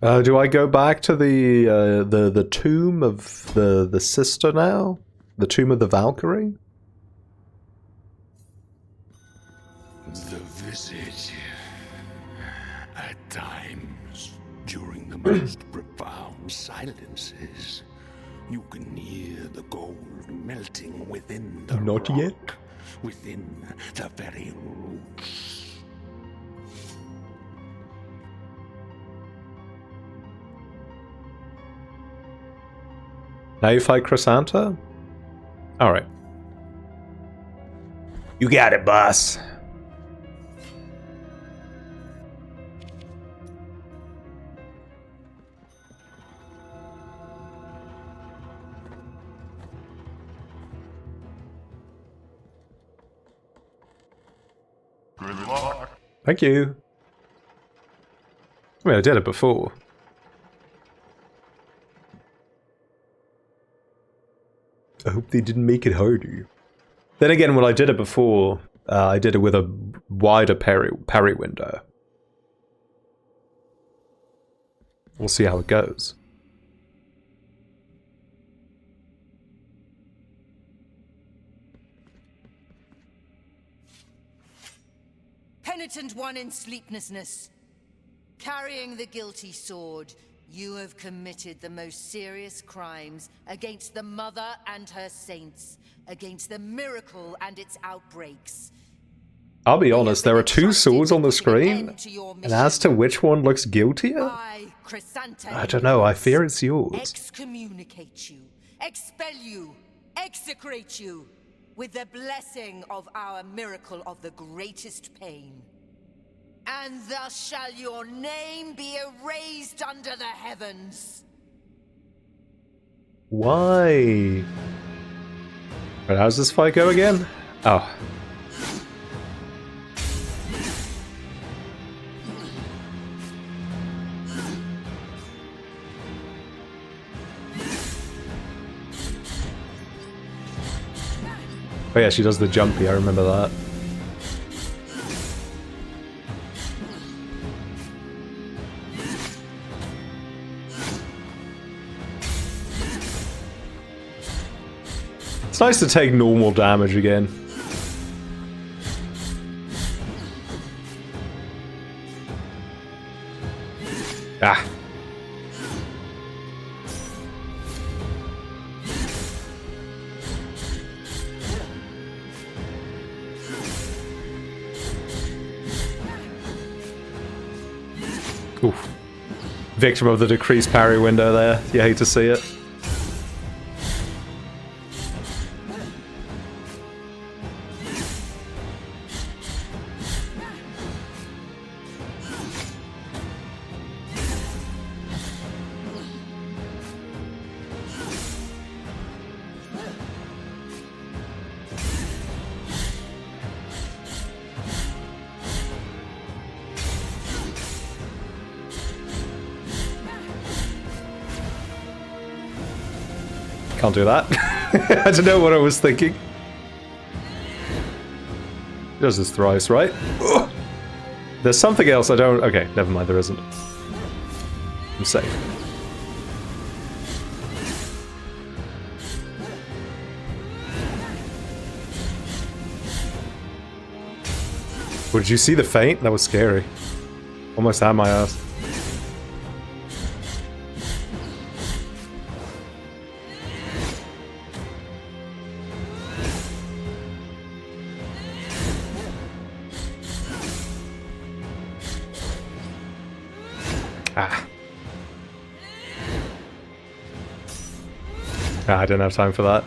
Do I go back to the tomb of the sister now? The tomb of the Valkyrie? The visit. At times, during the most profound silences, you can hear the gold melting within the Not rock, yet. within the very roots. Now you fight Chrysanta? Alright. You got it, boss. Good luck. Thank you. I mean, I did it before. I hope they didn't make it harder. Then again, when I did it before, I did it with a wider parry window. We'll see how it goes. Penitent one in sleeplessness, carrying the guilty sword, you have committed the most serious crimes against the Mother and her saints, against the miracle and its outbreaks. I'll be honest, there are two swords on the screen, and as to which one looks guiltier, I don't know, I fear it's yours. Excommunicate you, expel you, execrate you, with the blessing of our miracle of the greatest pain. And thus shall your name be erased under the heavens. Why? But how's this fight go again? Oh. Oh yeah, she does the jumpy, I remember that. It's nice to take normal damage again. Ah. Oof. Victim of the decreased parry window there. You hate to see it. Can't do that. I don't know what I was thinking. He does this thrice, right? Ugh. There's something else I don't... Okay, never mind, there isn't. I'm safe. Oh, did you see the feint? That was scary. Almost had my ass. I didn't have time for that.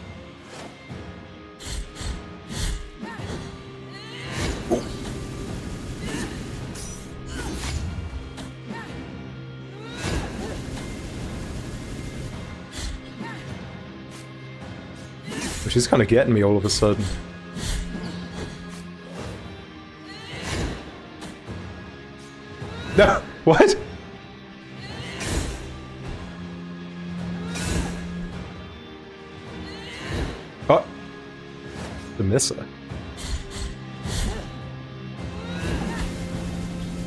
She's kind of getting me all of a sudden. No! What? Oh! The misser.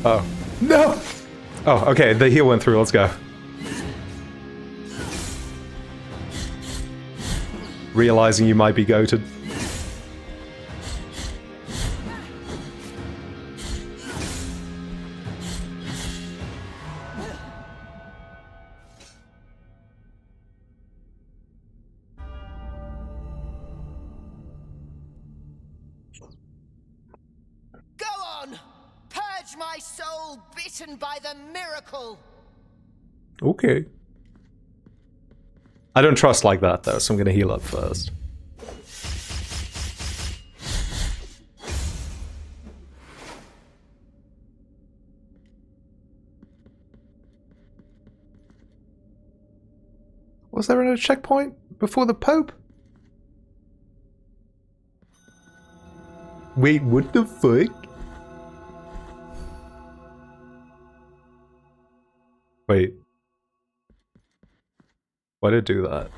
Oh. No! Oh, okay, the heal went through, let's go. Realizing you might be goated. Go on! Purge my soul bitten by the miracle! Okay. I don't trust like that though, so I'm gonna heal up first. Was there a checkpoint before the Pope? Wait, what the fuck? Wait. Why did it do that?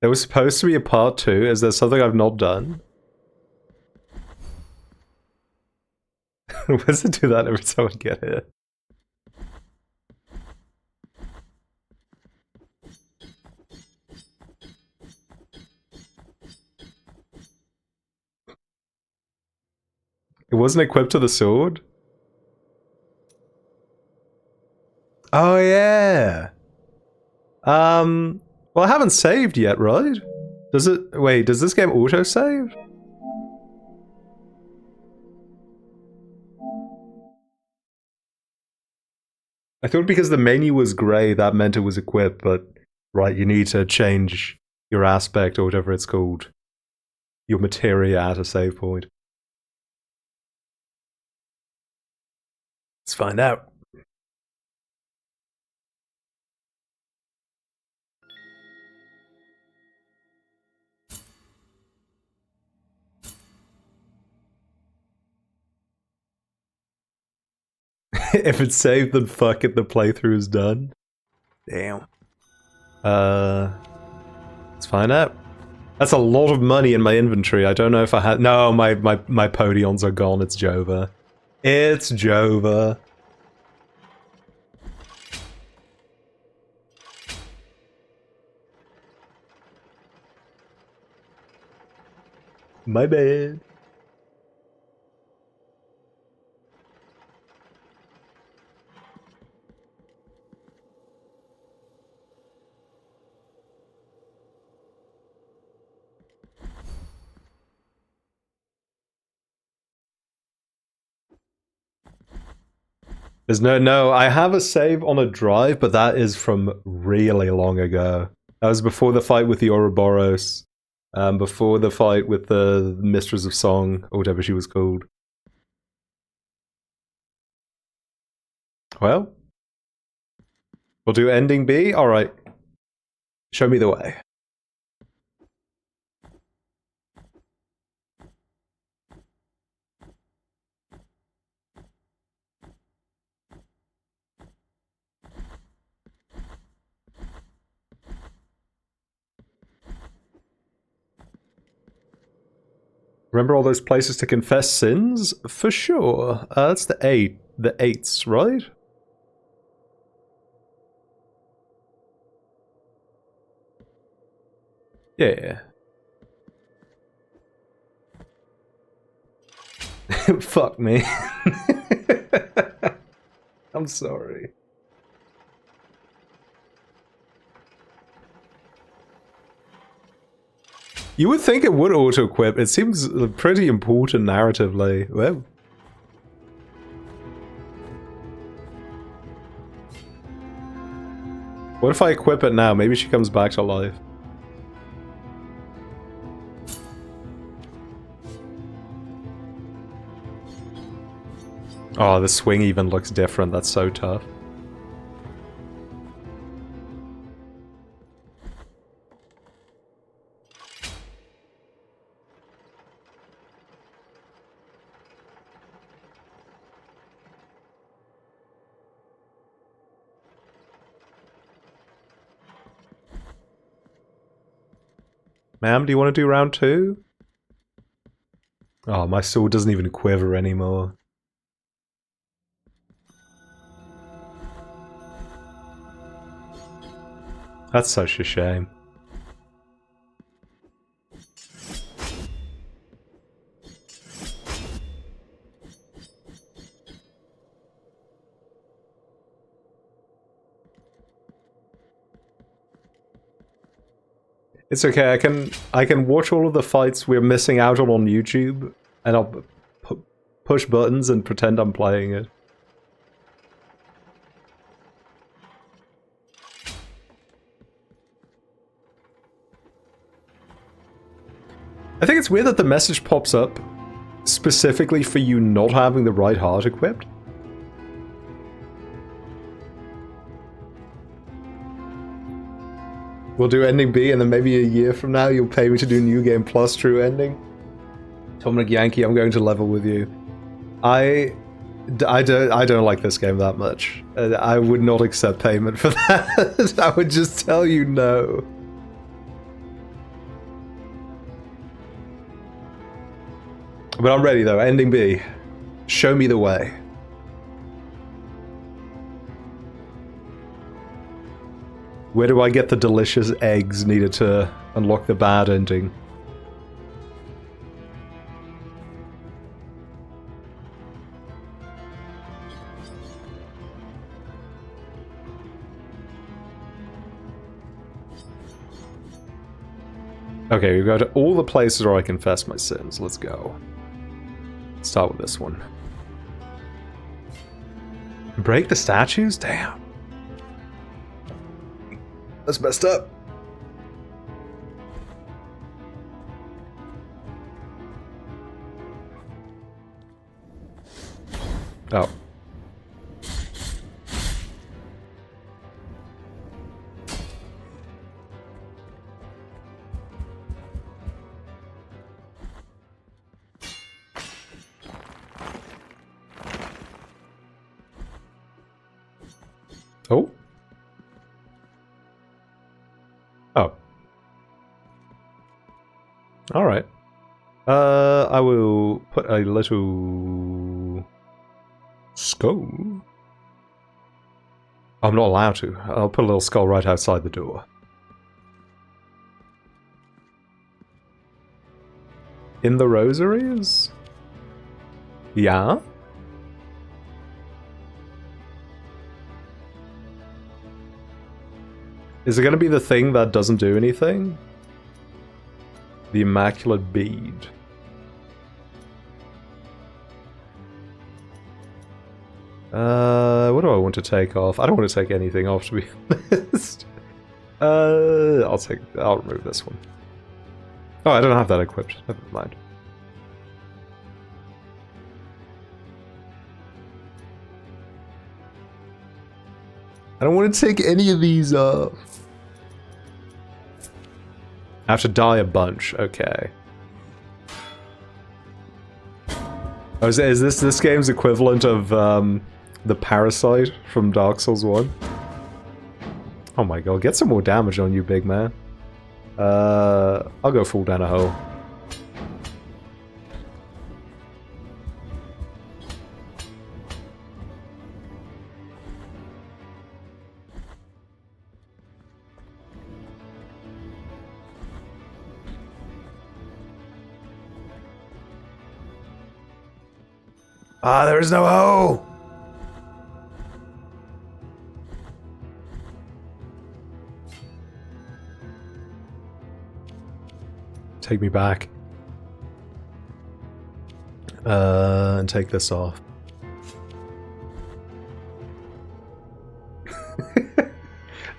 There was supposed to be a part 2. Is there something I've not done? Why does it do that every time I get here? It wasn't equipped to the sword? Oh yeah. Well, I haven't saved yet, right? Does it? Wait, does this game auto-save? I thought because the menu was grey, that meant it was equipped, but right, you need to change your aspect or whatever it's called. Your materia at a save point. Let's find out. If it's saved, then fuck it, the playthrough is done. Damn. Let's find out. That's a lot of money in my inventory. I don't know if I had... No, my Podions are gone. It's Jova. It's Jova. My bad. There's no, I have a save on a drive, but that is from really long ago. That was before the fight with the Ouroboros, before the fight with the Mistress of Song, or whatever she was called. Well, we'll do ending B? Alright. Show me the way. Remember all those places to confess sins? For sure. That's the 8. The 8s, right? Yeah. Fuck me. I'm sorry. You would think it would auto-equip. It seems pretty important narratively. Well. What if I equip it now? Maybe she comes back to life. Oh, the swing even looks different. That's so tough. Ma'am, do you want to do round 2? Oh, my sword doesn't even quiver anymore. That's such a shame. It's okay, I can watch all of the fights we're missing out on YouTube, and I'll push buttons and pretend I'm playing it. I think it's weird that the message pops up specifically for you not having the right heart equipped. We'll do ending B, and then maybe a year from now you'll pay me to do New Game Plus True Ending. Dominic Yankee, I'm going to level with you. I don't like this game that much. I would not accept payment for that. I would just tell you no. But I'm ready though. Ending B. Show me the way. Where do I get the delicious eggs needed to unlock the bad ending? Okay, we go to all the places where I confess my sins. Let's go. Let's start with this one. Break the statues? Damn. That's messed up. Oh. Oh. Oh. Alright. I will put a little skull. I'm not allowed to. I'll put a little skull right outside the door. In the rosaries? Yeah? Is it going to be the thing that doesn't do anything? The Immaculate Bead. What do I want to take off? I don't want to take anything off, to be honest. I'll remove this one. Oh, I don't have that equipped. Never mind. I don't want to take any of these off. I have to die a bunch. Okay. Oh, is this game's equivalent of the Parasite from Dark Souls 1? Oh my god, get some more damage on you, big man. I'll go fall down a hole. Ah, there is no hole! Take me back. And take this off.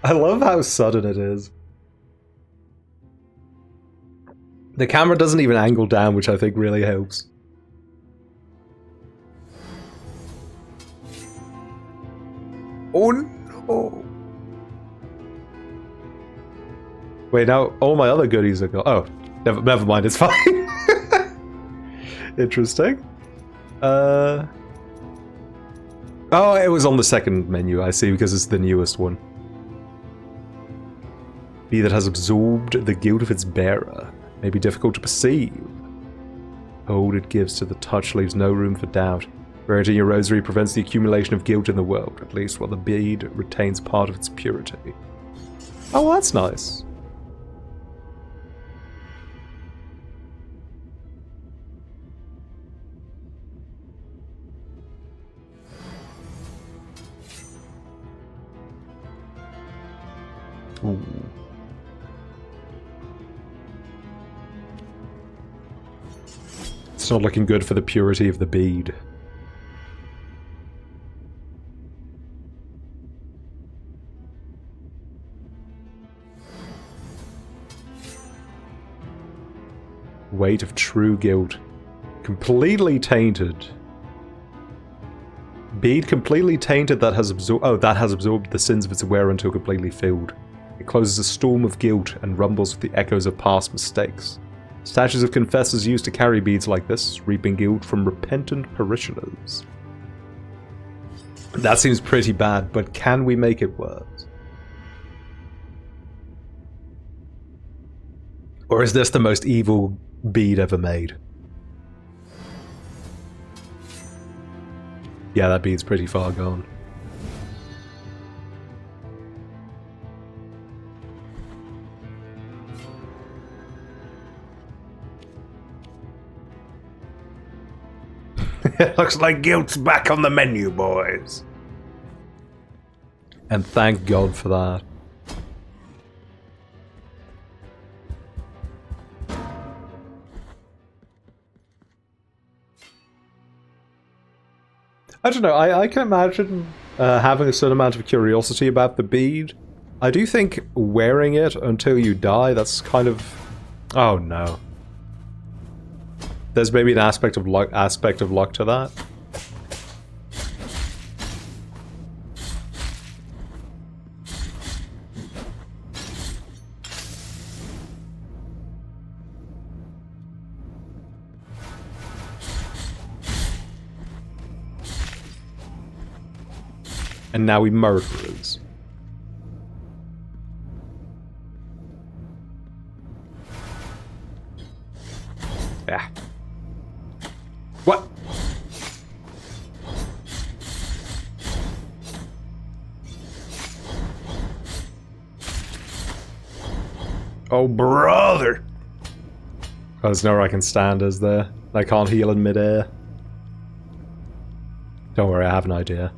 I love how sudden it is. The camera doesn't even angle down, which I think really helps. Oh no! Wait, now all my other goodies are gone. Oh, never mind, it's fine. Interesting. Oh, it was on the second menu, I see, because it's the newest one. Be that has absorbed the guilt of its bearer. May be difficult to perceive. Hold it gives to the touch leaves no room for doubt. Wearing your rosary prevents the accumulation of guilt in the world, at least while the bead retains part of its purity. Oh, well, that's nice. Ooh. It's not looking good for the purity of the bead. Weight of true guilt. Completely tainted. Bead completely tainted that has absorbed. Oh, that has absorbed the sins of its wearer until completely filled. It closes a storm of guilt and rumbles with the echoes of past mistakes. Statues of confessors used to carry beads like this, reaping guilt from repentant parishioners. That seems pretty bad, but can we make it worse? Or is this the most evil bead ever made? Yeah, that bead's pretty far gone. It looks like guilt's back on the menu, boys. And thank God for that. I don't know, I can imagine having a certain amount of curiosity about the bead. I do think wearing it until you die, that's kind of... Oh no. There's maybe an aspect of luck to that. And now we murderers. Yeah. What? Oh, brother! Oh, there's nowhere I can stand, is there? I can't heal in midair. Don't worry, I have an idea.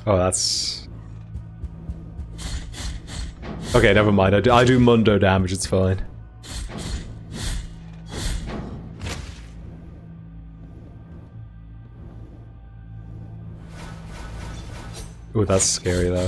Oh, that's... Okay, never mind. I do Mundo damage, it's fine. Ooh, that's scary, though.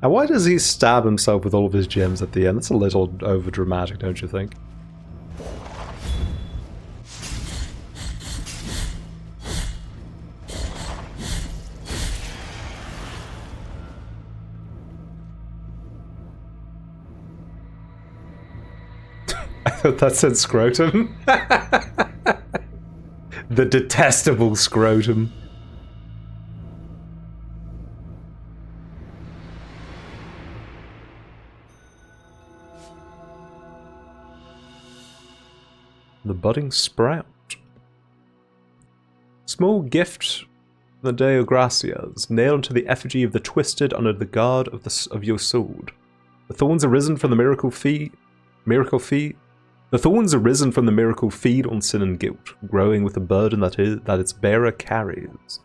And why does he stab himself with all of his gems at the end? That's a little over-dramatic, don't you think? I thought that said scrotum. The detestable scrotum. The budding sprout. Small gift from the Deo Gracias, nailed into the effigy of the twisted under the guard of your sword. The thorns arisen from the miracle feed. The thorns arisen from the miracle feed on sin and guilt, growing with the burden that its bearer carries.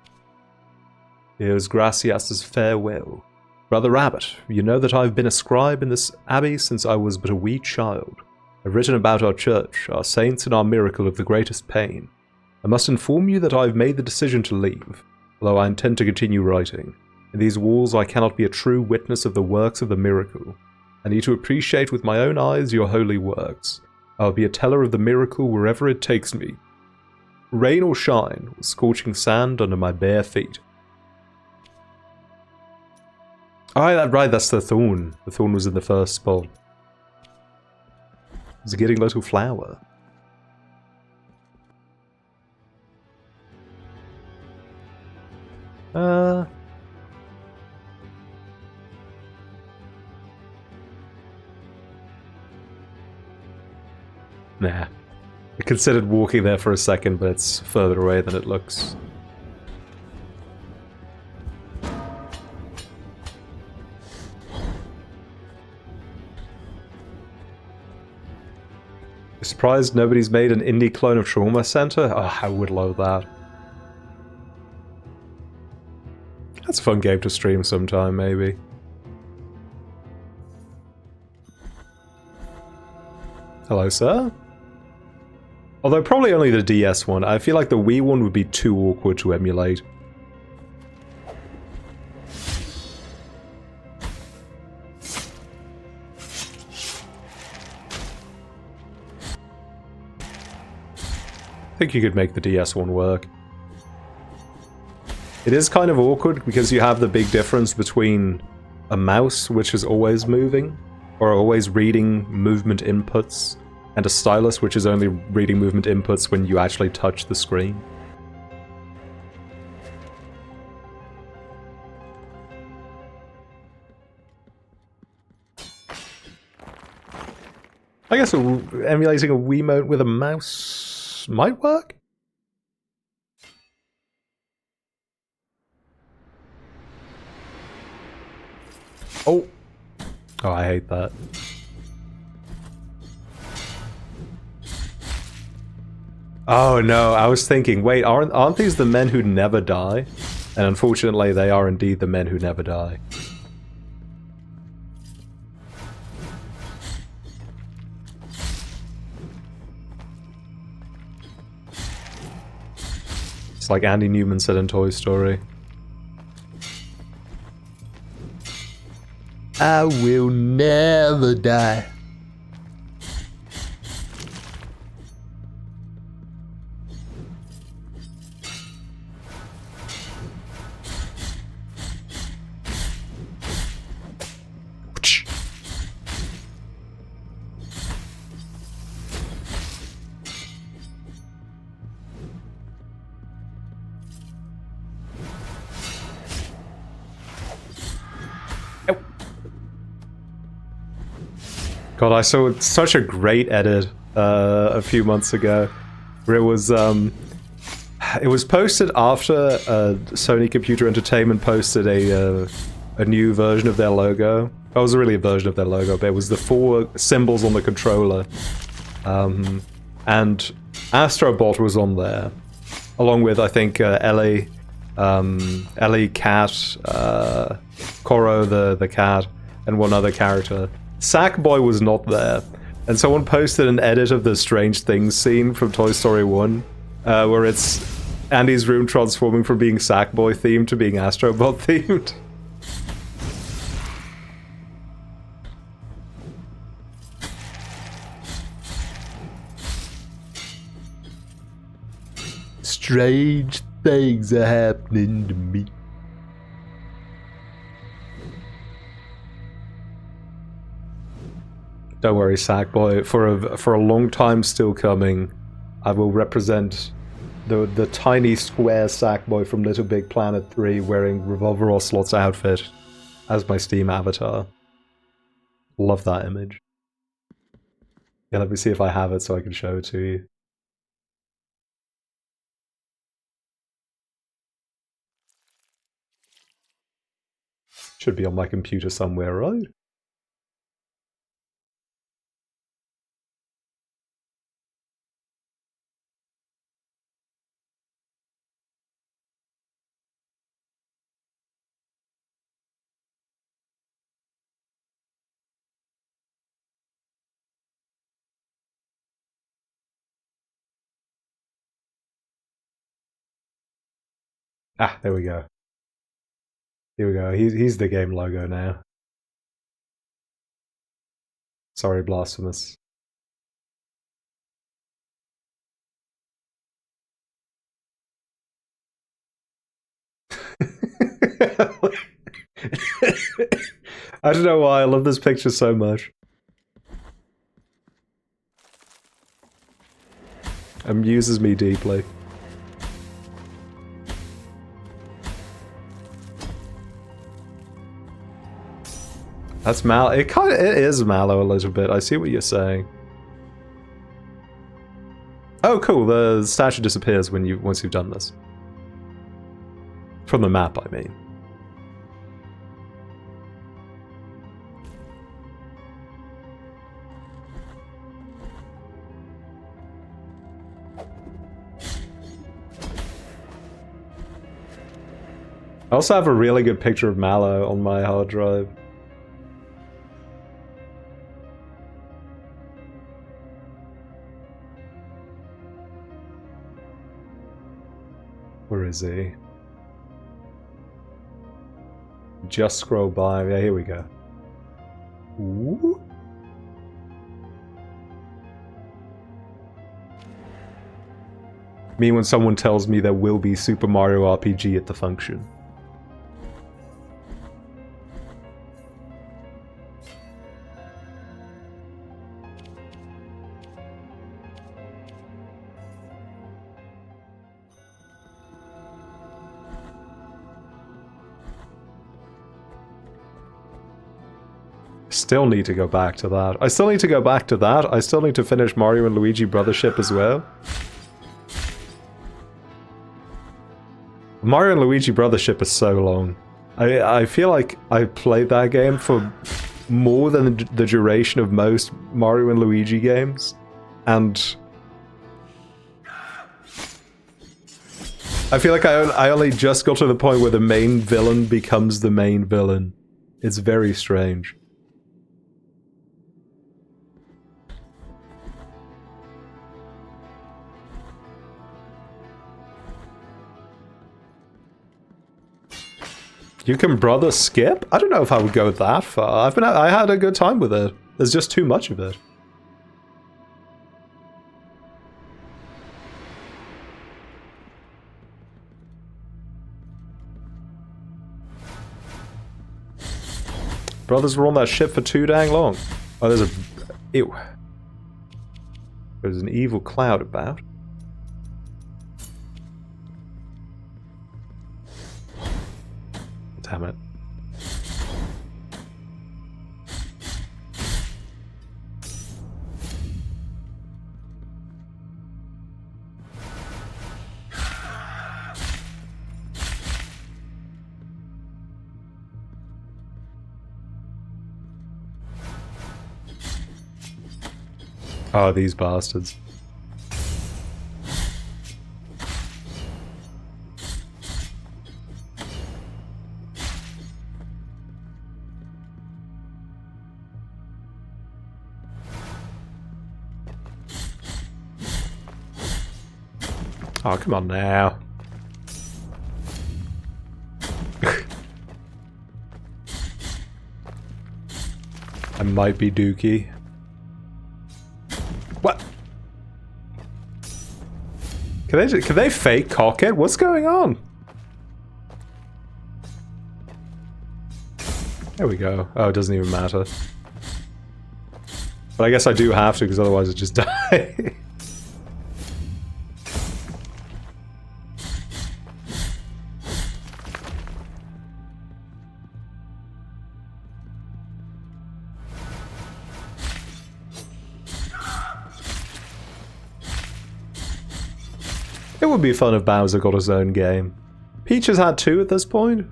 Here's Gracias' farewell. Brother Rabbit, you know that I have been a scribe in this abbey since I was but a wee child. I've written about our church, our saints, and our miracle of the greatest pain. I must inform you that I have made the decision to leave, although I intend to continue writing. In these walls I cannot be a true witness of the works of the miracle. I need to appreciate with my own eyes your holy works. I will be a teller of the miracle wherever it takes me. Rain or shine, or scorching sand under my bare feet. Oh, right, that's the thorn. The thorn was in the first spot. It's a getting little flower. Nah. I considered walking there for a second, but it's further away than it looks. Surprised nobody's made an indie clone of Trauma Center? Oh, I would love that. That's a fun game to stream sometime, maybe. Hello, sir. Although probably only the DS one. I feel like the Wii one would be too awkward to emulate. I think you could make the DS one work. It is kind of awkward because you have the big difference between a mouse, which is always moving, or always reading movement inputs, and a stylus, which is only reading movement inputs when you actually touch the screen. I guess emulating a Wiimote with a mouse might work? Oh! Oh, I hate that. Oh no, I was thinking, wait, aren't these the men who never die? And unfortunately, they are indeed the men who never die. It's like Andy Newman said in Toy Story. I will never die. God, I saw such a great edit a few months ago, where it was posted after Sony Computer Entertainment posted a new version of their logo. It wasn't really a version of their logo, but it was the 4 symbols on the controller, and Astrobot was on there, along with I think Ellie, Cat, Koro the cat, and one other character. Sackboy was not there, and someone posted an edit of the Strange Things scene from Toy Story 1, where it's Andy's room transforming from being Sackboy themed to being Astrobot themed. Strange things are happening to me. Don't worry, Sackboy. For a long time still coming, I will represent the tiny square Sackboy from Little Big Planet 3 wearing Revolver Ocelot's outfit as my Steam avatar. Love that image. Yeah, let me see if I have it so I can show it to you. Should be on my computer somewhere, right? Ah, there we go. Here we go. He's the game logo now. Sorry, Blasphemous. I don't know why I love this picture so much. Amuses me deeply. That's Mallow. It is Mallow a little bit. I see what you're saying. Oh, cool. The statue disappears once you've done this. From the map, I mean. I also have a really good picture of Mallow on my hard drive. Where is he? Just scroll by. Yeah, here we go. Ooh. Me when someone tells me there will be Super Mario RPG at the function. Still need to go back to that. I still need to go back to that. I still need to finish Mario and Luigi Brothership as well. Mario and Luigi Brothership is so long. I feel like I played that game for more than the duration of most Mario and Luigi games. And I feel like I only just got to the point where the main villain becomes the main villain. It's very strange. You can brother skip? I don't know if I would go that far. I had a good time with it. There's just too much of it. Brothers were on that ship for too dang long. Oh, there's a... Ew. There's an evil cloud about. Damn it. Oh, these bastards. Oh, come on now. I might be dookie. What? Can they fake cock it? What's going on? There we go. Oh, it doesn't even matter. But I guess I do have to, because otherwise it just die. It would be fun if Bowser got his own game. Peach has had 2 at this point.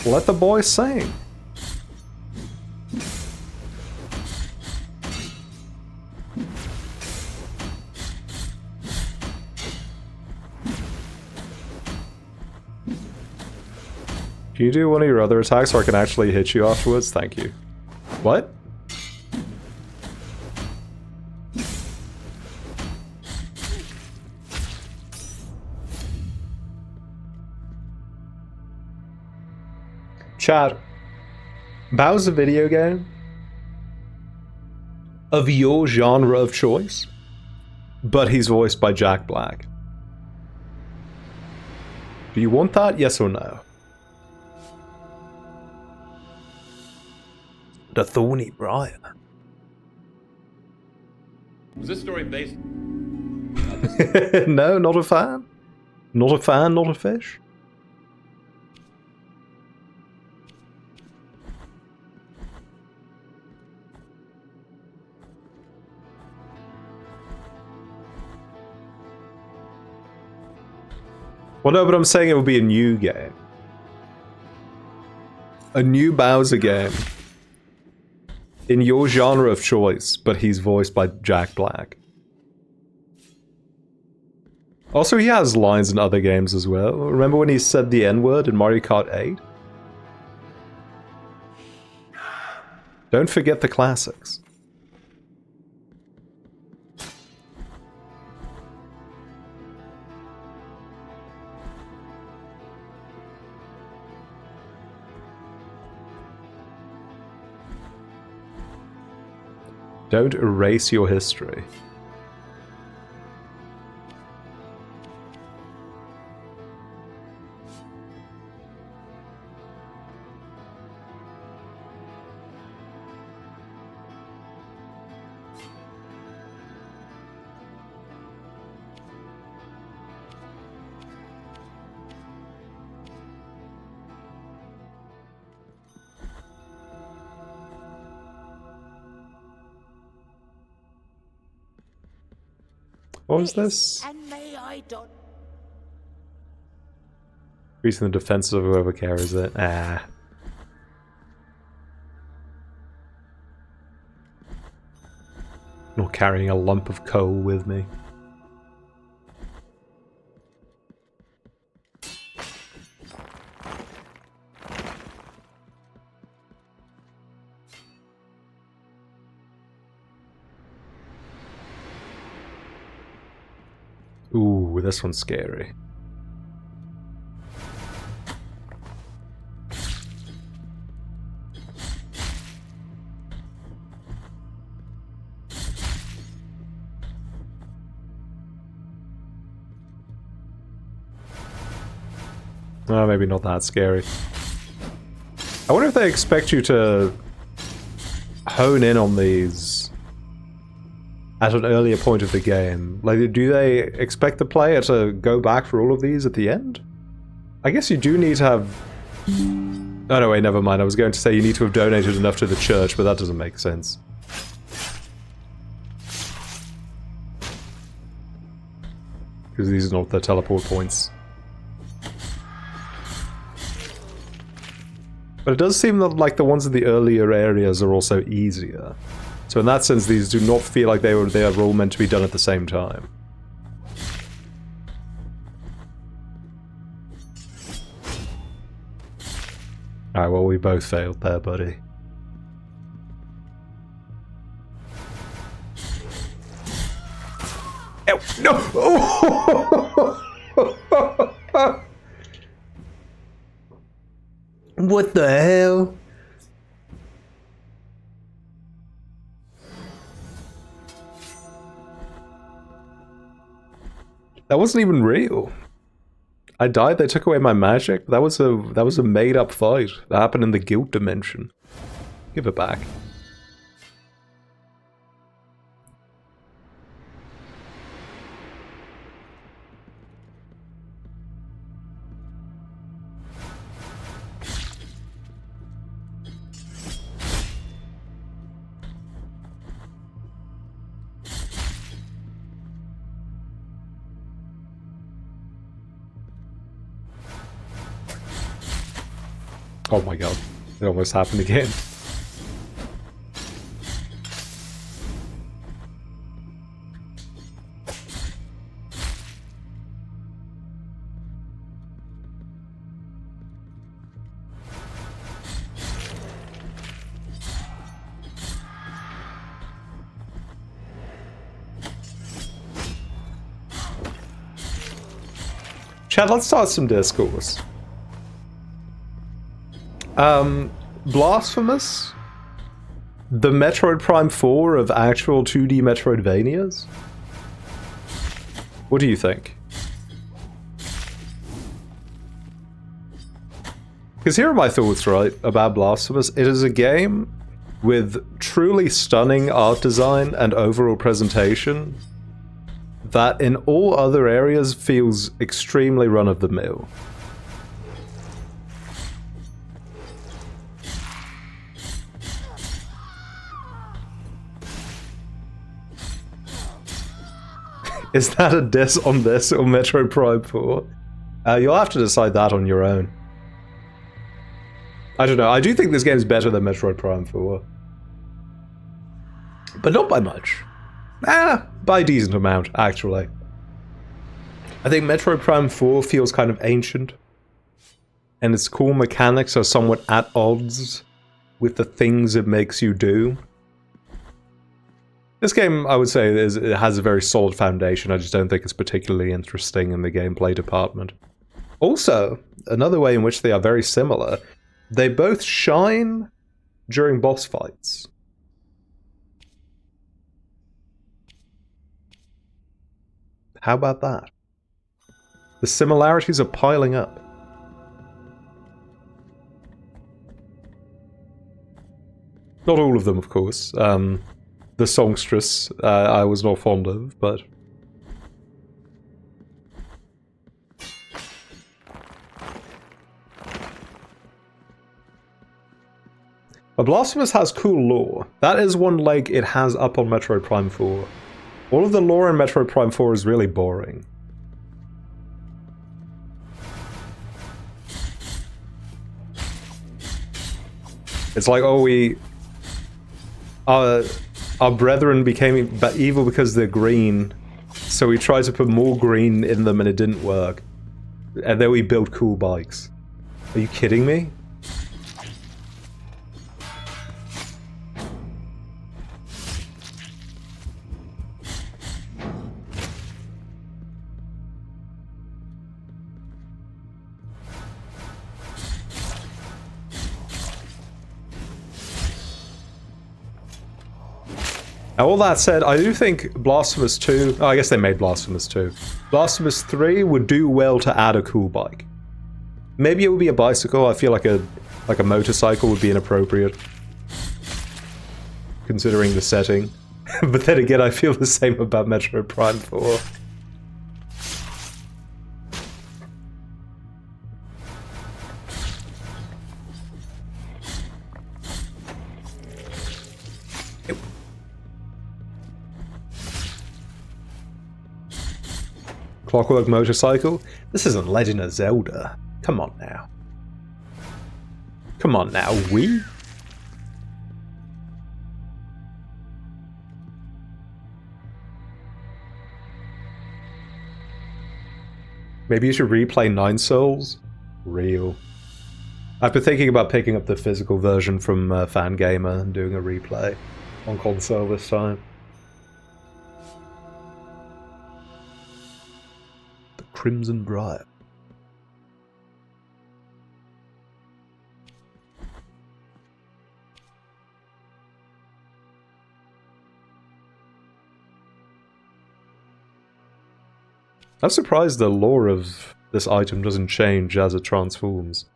Let the boy sing. Can you do one of your other attacks so I can actually hit you afterwards? Thank you. What? Chat, Bowser's a video game of your genre of choice, but he's voiced by Jack Black. Do you want that? Yes or no? The Thorny Briar. Was this story based? No, not a fan. Not a fan, not a fish. Well, no, but I'm saying it will be a new game. A new Bowser game. In your genre of choice, but he's voiced by Jack Black. Also, he has lines in other games as well. Remember when he said the N-word in Mario Kart 8? Don't forget the classics. Don't erase your history. What was this? And may I don't. Increasing the defenses of whoever carries it. Ah. Not carrying a lump of coal with me. Ooh, this one's scary. Oh, maybe not that scary. I wonder if they expect you to hone in on these at an earlier point of the game. Like, do they expect the player to go back for all of these at the end? I guess you do need to have... Oh no, wait, never mind. I was going to say you need to have donated enough to the church, but that doesn't make sense. Because these are not the teleport points. But it does seem that like the ones in the earlier areas are also easier. So in that sense, these do not feel like they are all meant to be done at the same time. Alright, well, we both failed there, buddy. Ew, no! Oh! What the hell? That wasn't even real. I died, they took away my magic. That was a made-up fight. That happened in the guilt dimension. Give it back. Oh my god, it almost happened again. Chad, let's start some discourse. Blasphemous? The Metroid Prime 4 of actual 2D Metroidvanias? What do you think? Because here are my thoughts, right, about Blasphemous. It is a game with truly stunning art design and overall presentation that in all other areas feels extremely run-of-the-mill. Is that a diss on this or Metroid Prime 4? You'll have to decide that on your own. I don't know. I do think this game is better than Metroid Prime 4. But not by much. By a decent amount, actually. I think Metroid Prime 4 feels kind of ancient. And its core mechanics are somewhat at odds with the things it makes you do. This game, I would say, it has a very solid foundation. I just don't think it's particularly interesting in the gameplay department. Also, another way in which they are very similar, they both shine during boss fights. How about that? The similarities are piling up. Not all of them, of course. The songstress I was not fond of, but... But Blasphemous has cool lore. That is one leg it has up on Metroid Prime 4. All of the lore in Metroid Prime 4 is really boring. It's like, oh, our brethren became evil because they're green, so we tried to put more green in them and it didn't work. And then we built cool bikes. Are you kidding me? Now, all that said, I do think Blasphemous 2... Oh, I guess they made Blasphemous 2. Blasphemous 3 would do well to add a cool bike. Maybe it would be a bicycle. I feel like a motorcycle would be inappropriate, considering the setting. But then again, I feel the same about Metroid Prime 4. Clockwork motorcycle? This isn't Legend of Zelda. Come on now. Come on now, we? Maybe you should replay Nine Souls? Real. I've been thinking about picking up the physical version from Fangamer and doing a replay on console this time. Crimson Briar. I'm surprised the lore of this item doesn't change as it transforms.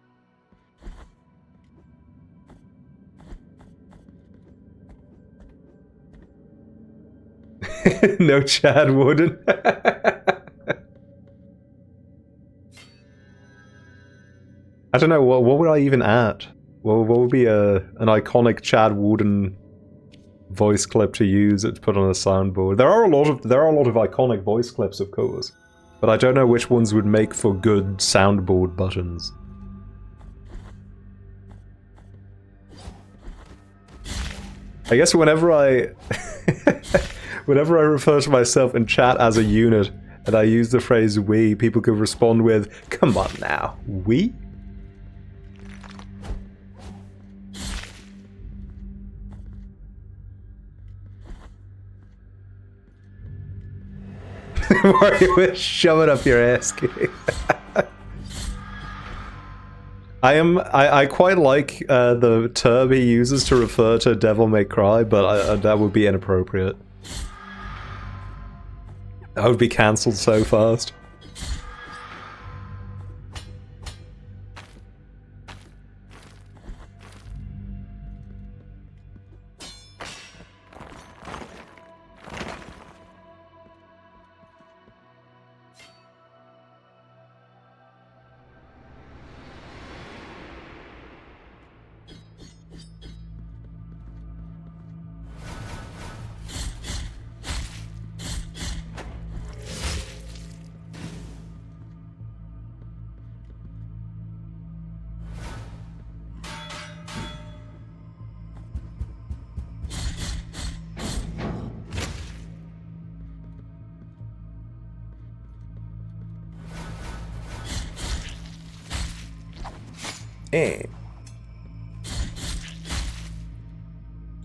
No Chad Warden. I don't know, what would I even add? What would be an iconic Chad Warden voice clip to use to put on a soundboard? There are a lot of iconic voice clips, of course, but I don't know which ones would make for good soundboard buttons. I guess whenever I refer to myself in chat as a unit and I use the phrase "we," people could respond with, "Come on now, we?" Mario, shove it up your ass. I quite like the term he uses to refer to Devil May Cry, but that would be inappropriate. That would be cancelled so fast.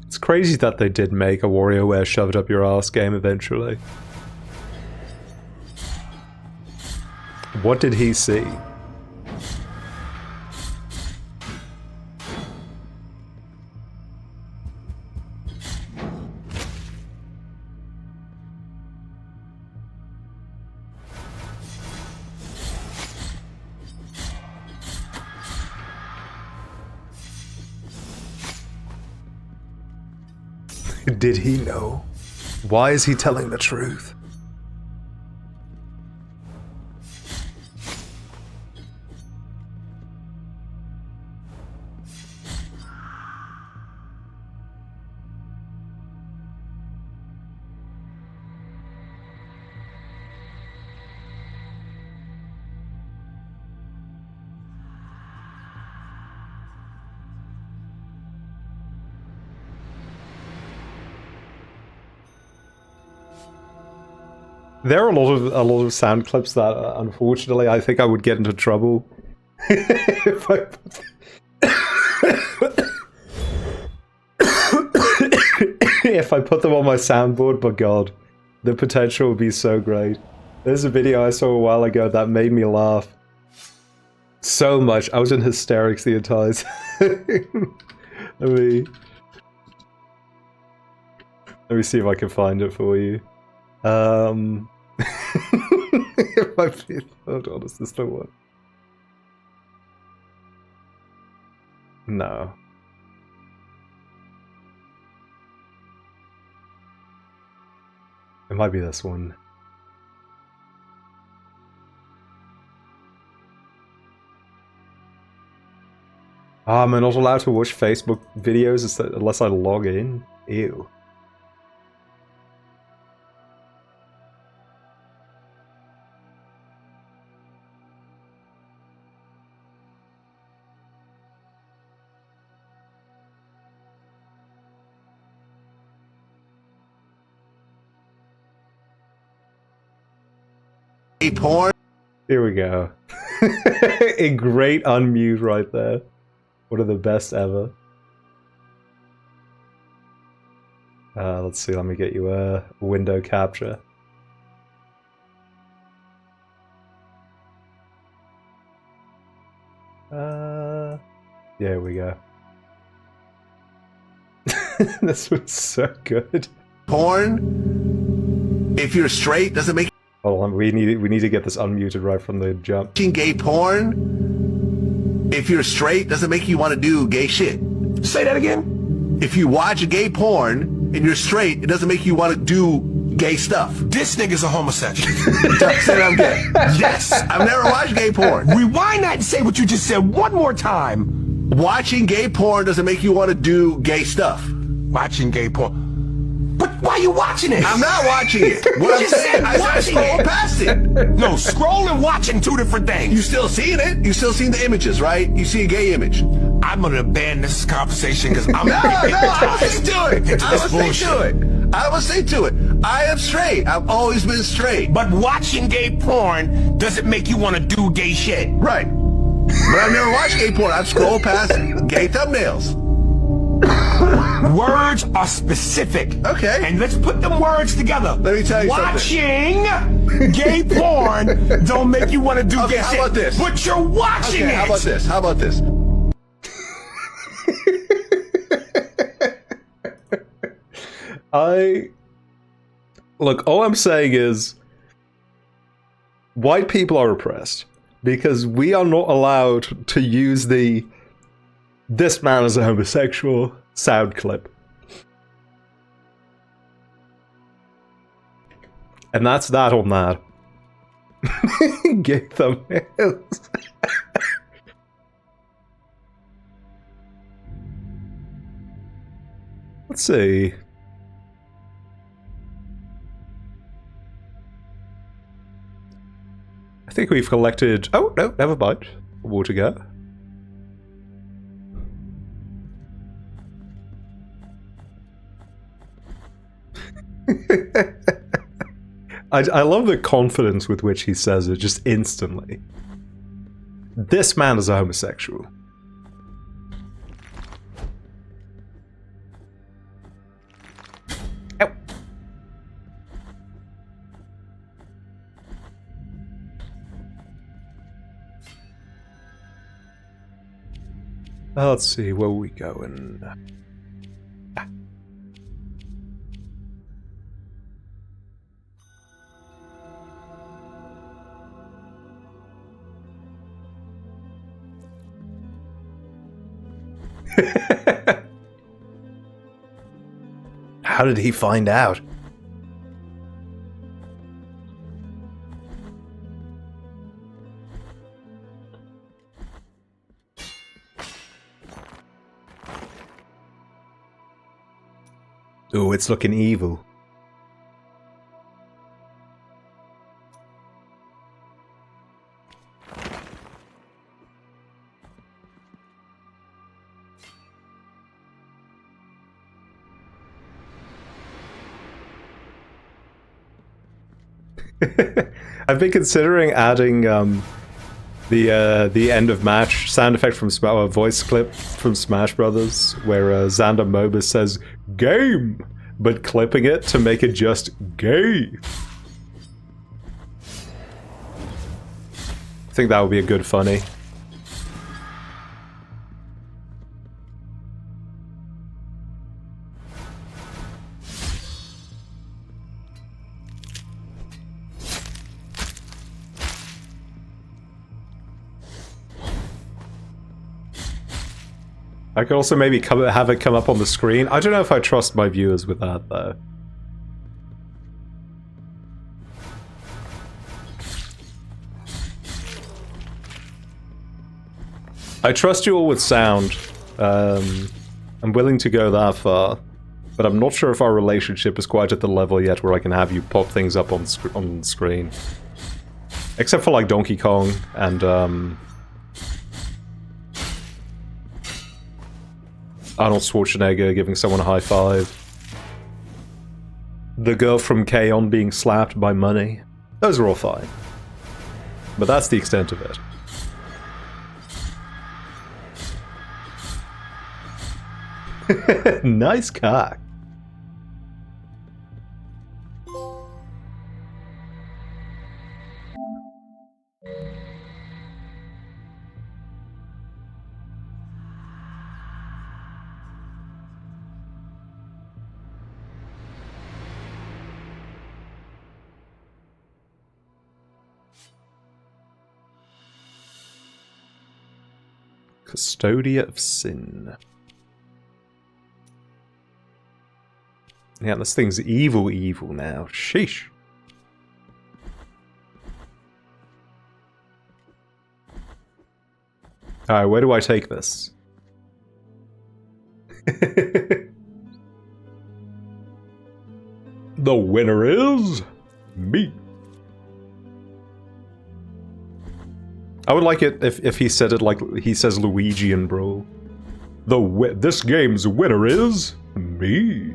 It's crazy that they did make a WarioWare shove it up your ass game eventually. What did he see? Did he know? Why is he telling the truth? There are a lot of sound clips that, unfortunately, I think I would get into trouble if I if I put them on my soundboard. But God, the potential would be so great. There's a video I saw a while ago that made me laugh so much. I was in hysterics the entire time. Let me see if I can find it for you. Hold on, is this the one? No. It might be this one. Am I not allowed to watch Facebook videos unless I log in? Ew. Porn. Here we go. A great unmute right there. One of the best ever. Let's see, let me get you a window capture. Here we go. This was so good. Porn. If you're straight, doesn't make. Hold on, we need to get this unmuted right from the jump. Gay porn. If you're straight, doesn't make you want to do gay shit. Say that again. If you watch gay porn and you're straight, it doesn't make you want to do gay stuff. This nigga's a homosexual. Say I'm gay. Yes, I've never watched gay porn. Rewind that and say what you just said one more time. Watching gay porn doesn't make you want to do gay stuff. Watching gay porn. But why are you watching it? I'm not watching it. What I'm saying, I scroll past it. No, scroll and watching two different things. You still seeing it? You still seeing the images, right? You see a gay image. I'm gonna abandon this conversation because I'm no, I will stick to it. I will stick to it. I will stick to it. I am straight. I've always been straight. But watching gay porn doesn't make you want to do gay shit. Right. But I've never watched gay porn. I've scrolled past gay thumbnails. Words are specific. Okay. And let's put them words together. Let me tell you watching gay porn don't make you want to do gay shit. How about this? But you're watching it. How about this? How about this? Look, all I'm saying is white people are oppressed because we are not allowed to use the "this man is a homosexual" sound clip. And that's that on that. Gay thumbnails. Let's see. I think we've collected... Oh, no, never mind. More to go. I love the confidence with which he says it, just instantly. This man is a homosexual. Ow. Let's see, where are we going? How did he find out? Ooh, it's looking evil. I've been considering adding the end of match sound effect from voice clip from Smash Brothers, where Xander Mobus says "game," but clipping it to make it just "gay." I think that would be a good funny. I could also maybe have it come up on the screen. I don't know if I trust my viewers with that, though. I trust you all with sound. I'm willing to go that far. But I'm not sure if our relationship is quite at the level yet where I can have you pop things up on the screen. Except for, like, Donkey Kong and, Arnold Schwarzenegger giving someone a high five. The girl from K-On! Being slapped by money. Those are all fine. But that's the extent of it. Nice cock. Custodia of Sin. Yeah, this thing's evil now. Sheesh. Alright, where do I take this? The winner is... me. I would like it if he said it like he says Luigi and Brawl. This game's winner is... me.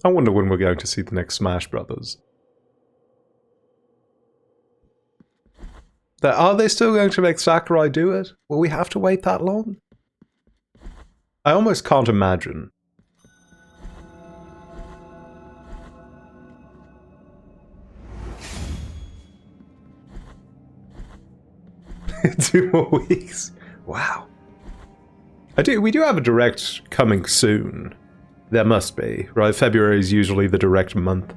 I wonder when we're going to see the next Smash Brothers. Are they still going to make Sakurai do it? Will we have to wait that long? I almost can't imagine. Two more weeks? Wow. We do have a direct coming soon. There must be, right? February is usually the direct month.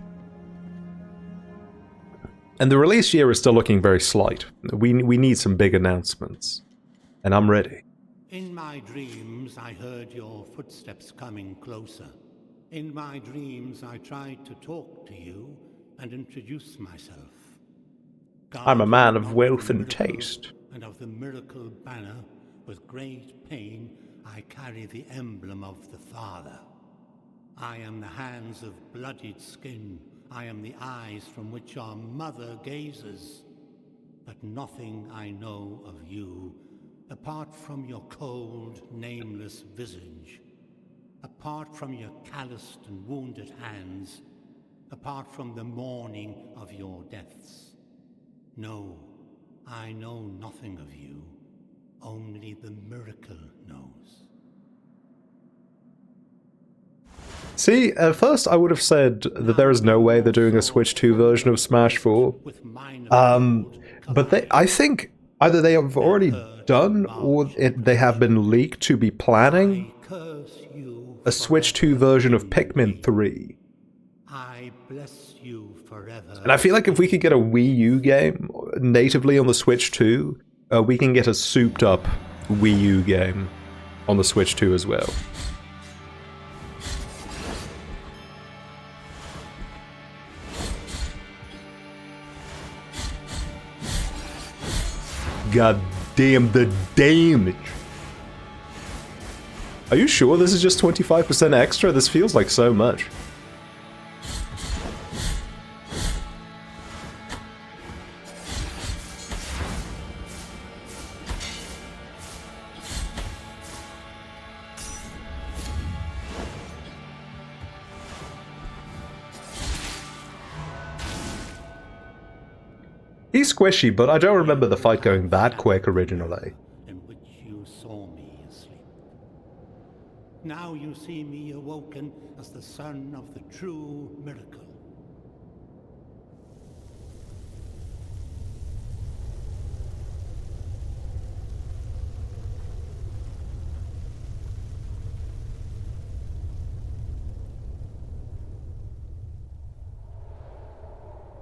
And the release year is still looking very slight. We need some big announcements. And I'm ready. In my dreams, I heard your footsteps coming closer. In my dreams, I tried to talk to you and introduce myself. I'm a man of wealth and taste. And of the miracle banner, with great pain, I carry the emblem of the Father. I am the hands of bloodied skin. I am the eyes from which our mother gazes. But nothing I know of you, apart from your cold, nameless visage, apart from your calloused and wounded hands, apart from the mourning of your deaths. No, I know nothing of you. Only the miracle knows. See, at first I would have said that there is no way they're doing a Switch 2 version of Smash 4. But I think either they have already done or they have been leaked to be planning a Switch 2 version of Pikmin 3. I bless you forever. And I feel like if we could get a Wii U game natively on the Switch 2, we can get a souped up Wii U game on the Switch 2 as well. God damn the damage. Are you sure this is just 25% extra? This feels like so much. He's squishy, but I don't remember the fight going that quick originally. In which you saw me asleep. Now you see me awoken as the son of the true miracle.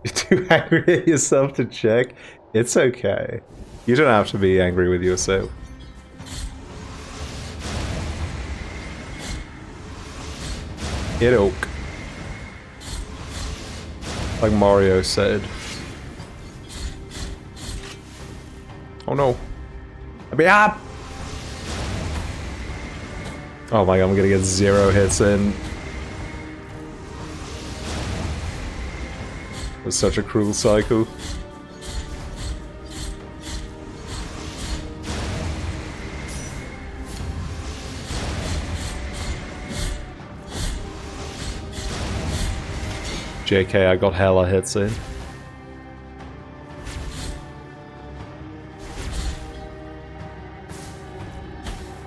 You're too angry at yourself to check? It's okay. You don't have to be angry with yourself. Hit oak. Like Mario said. Oh no. I'll be up! Oh my god, I'm gonna get 0 hits in. It was such a cruel cycle. JK, I got hella hits in.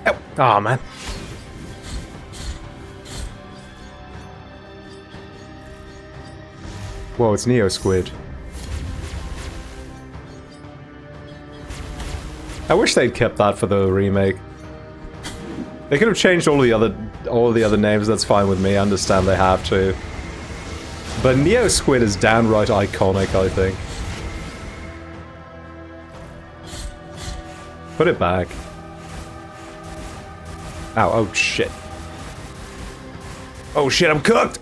Oh, oh man. Whoa, it's Neo Squid. I wish they'd kept that for the remake. They could have changed all the other names, that's fine with me, I understand they have to. But Neo Squid is downright iconic, I think. Put it back. Ow, oh shit. Oh shit, I'm cooked!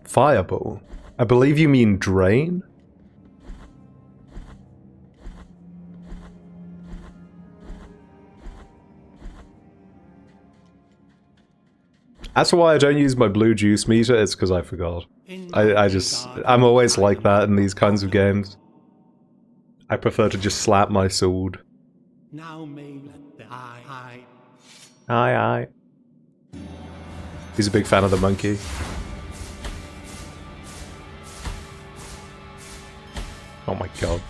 Fireball? I believe you mean drain? That's why I don't use my blue juice meter, it's because I forgot. I'm always like that in these kinds of games. I prefer to just slap my sword. Now may let the eye. Aye. He's a big fan of the monkey. Oh my god.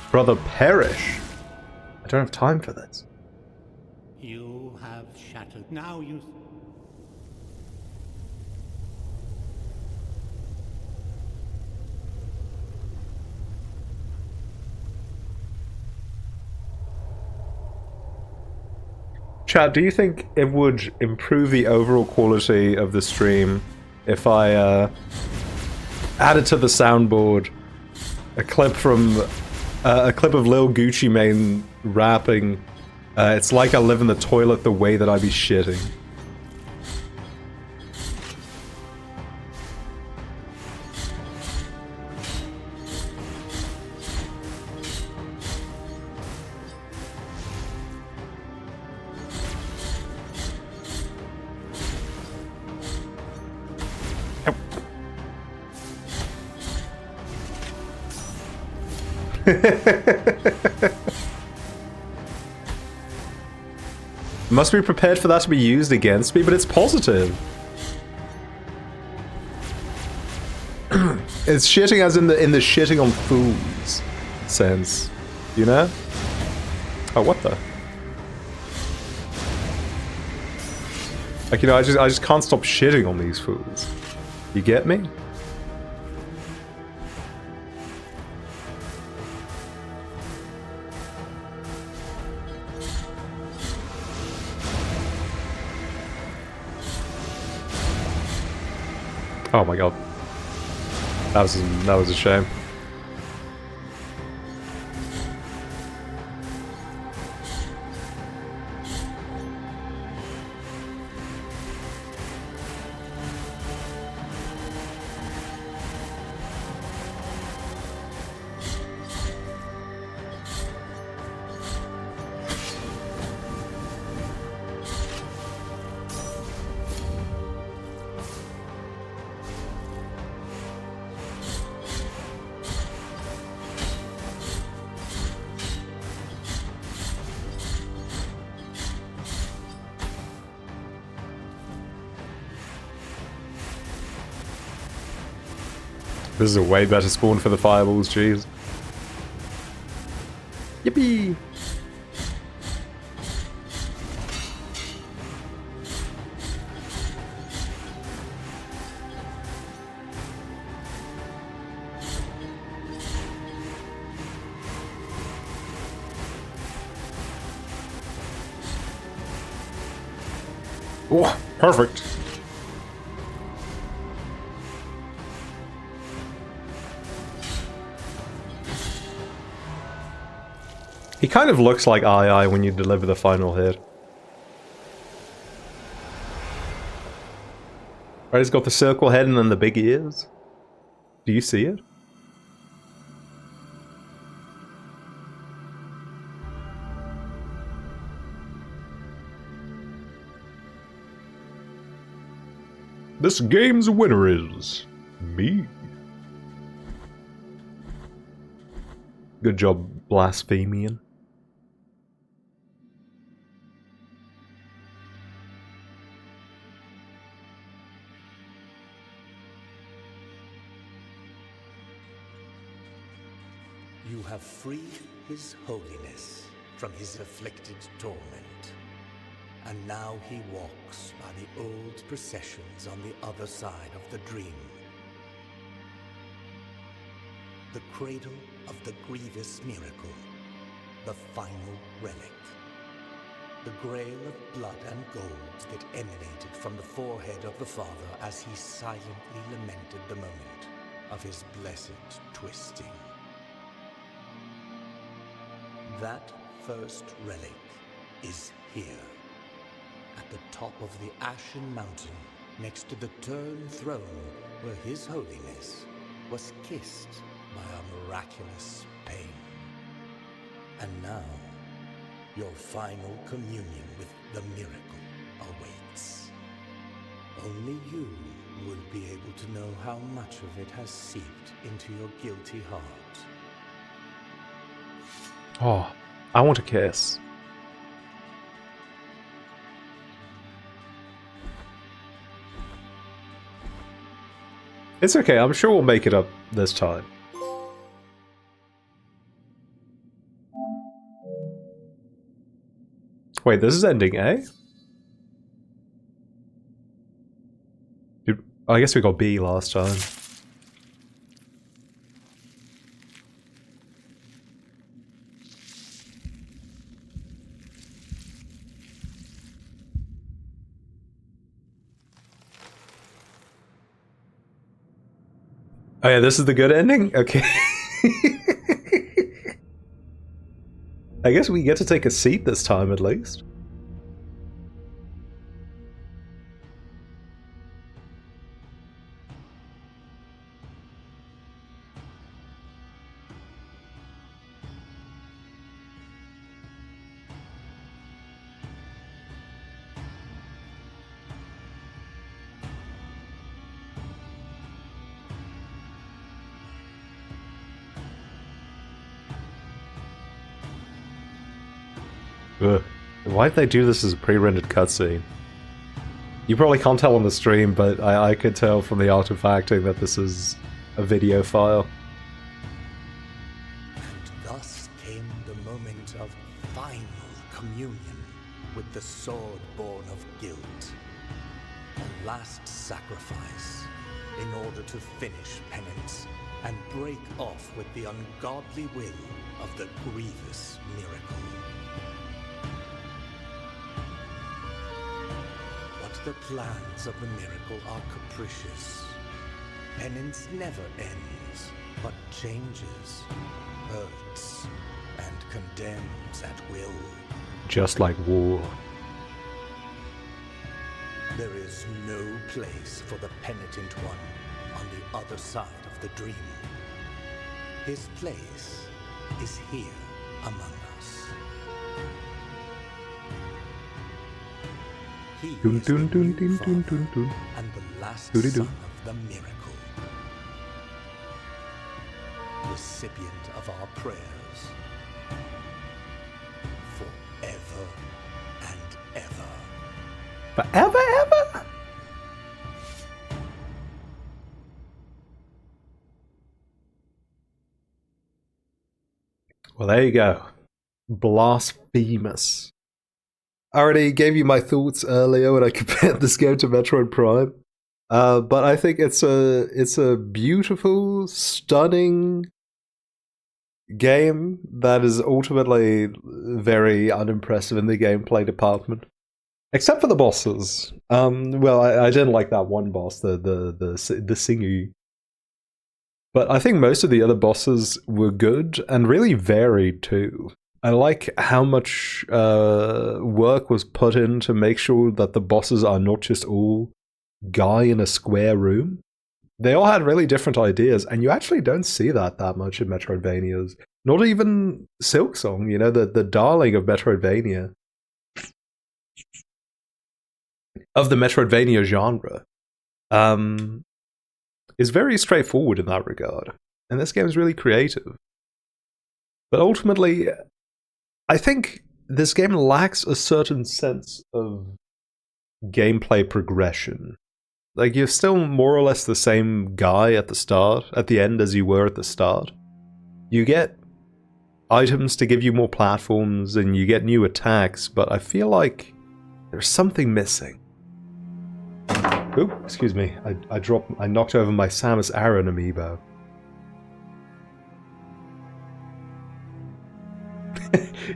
Brother, perish! I don't have time for this. You have shattered. Now you... Chat, do you think it would improve the overall quality of the stream if I added to the soundboard a clip from a clip of Lil Gucci Mane rapping It's like I live in the toilet the way that I be shitting. Must be prepared for that to be used against me, but it's positive. It's shitting as in the shitting on fools sense, you know? Oh, what the? Like, you know, I just can't stop shitting on these fools. You get me? Oh my god. That was a shame. This is a way better spawn for the fireballs, jeez. Yippee! Oh, perfect. He kind of looks like II when you deliver the final hit. Right, he's got the circle head and then the big ears. Do you see it? This game's winner is me. Good job, Blasphemian. You have freed His Holiness from his afflicted torment, and now he walks by the old processions on the other side of the dream. The cradle of the grievous miracle, the final relic. The grail of blood and gold that emanated from the forehead of the Father as he silently lamented the moment of his blessed twisting. That first relic is here, at the top of the Ashen Mountain, next to the Turned Throne, where His Holiness was kissed by a miraculous pain. And now, your final communion with the miracle awaits. Only you will be able to know how much of it has seeped into your guilty heart. Oh, I want a kiss. It's okay, I'm sure we'll make it up this time. Wait, this is ending A? I guess we got B last time. Oh yeah, this is the good ending? Okay. I guess we get to take a seat this time at least. Ugh. Why'd they do this as a pre-rendered cutscene? You probably can't tell on the stream, but I could tell from the artifacting that this is a video file. And thus came the moment of final communion with the sword born of guilt. A last sacrifice in order to finish penance and break off with the ungodly will of the grievous miracle. The plans of the miracle are capricious. Penance never ends, but changes, hurts, and condemns at will. Just like war. There is no place for the penitent one on the other side of the dream. His place is here among us. He is the new father and the last son of the miracle. Recipient of our prayers. Forever and ever. Forever, ever? Well, there you go. Blasphemous. I already gave you my thoughts earlier when I compared this game to Metroid Prime. But I think it's a beautiful, stunning game that is ultimately very unimpressive in the gameplay department. Except for the bosses. Well, I didn't like that one boss, the Singy. But I think most of the other bosses were good and really varied too. I like how much work was put in to make sure that the bosses are not just all guy in a square room. They all had really different ideas, and you actually don't see that much in Metroidvanias. Not even Silksong, you know, the darling of Metroidvania. Of the Metroidvania genre. Is very straightforward in that regard. And this game is really creative. But ultimately, I think this game lacks a certain sense of gameplay progression. Like, you're still more or less the same guy at the end as you were at the start. You get items to give you more platforms, and you get new attacks, but I feel like there's something missing. Oop, excuse me, I knocked over my Samus Aran amiibo.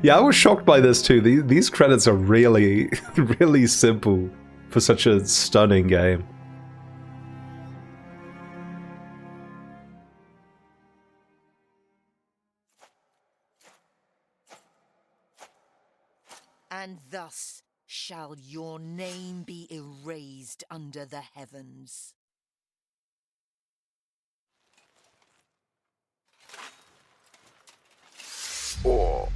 Yeah, I was shocked by this too. These credits are really, really simple for such a stunning game. And thus shall your name be erased under the heavens. Oh.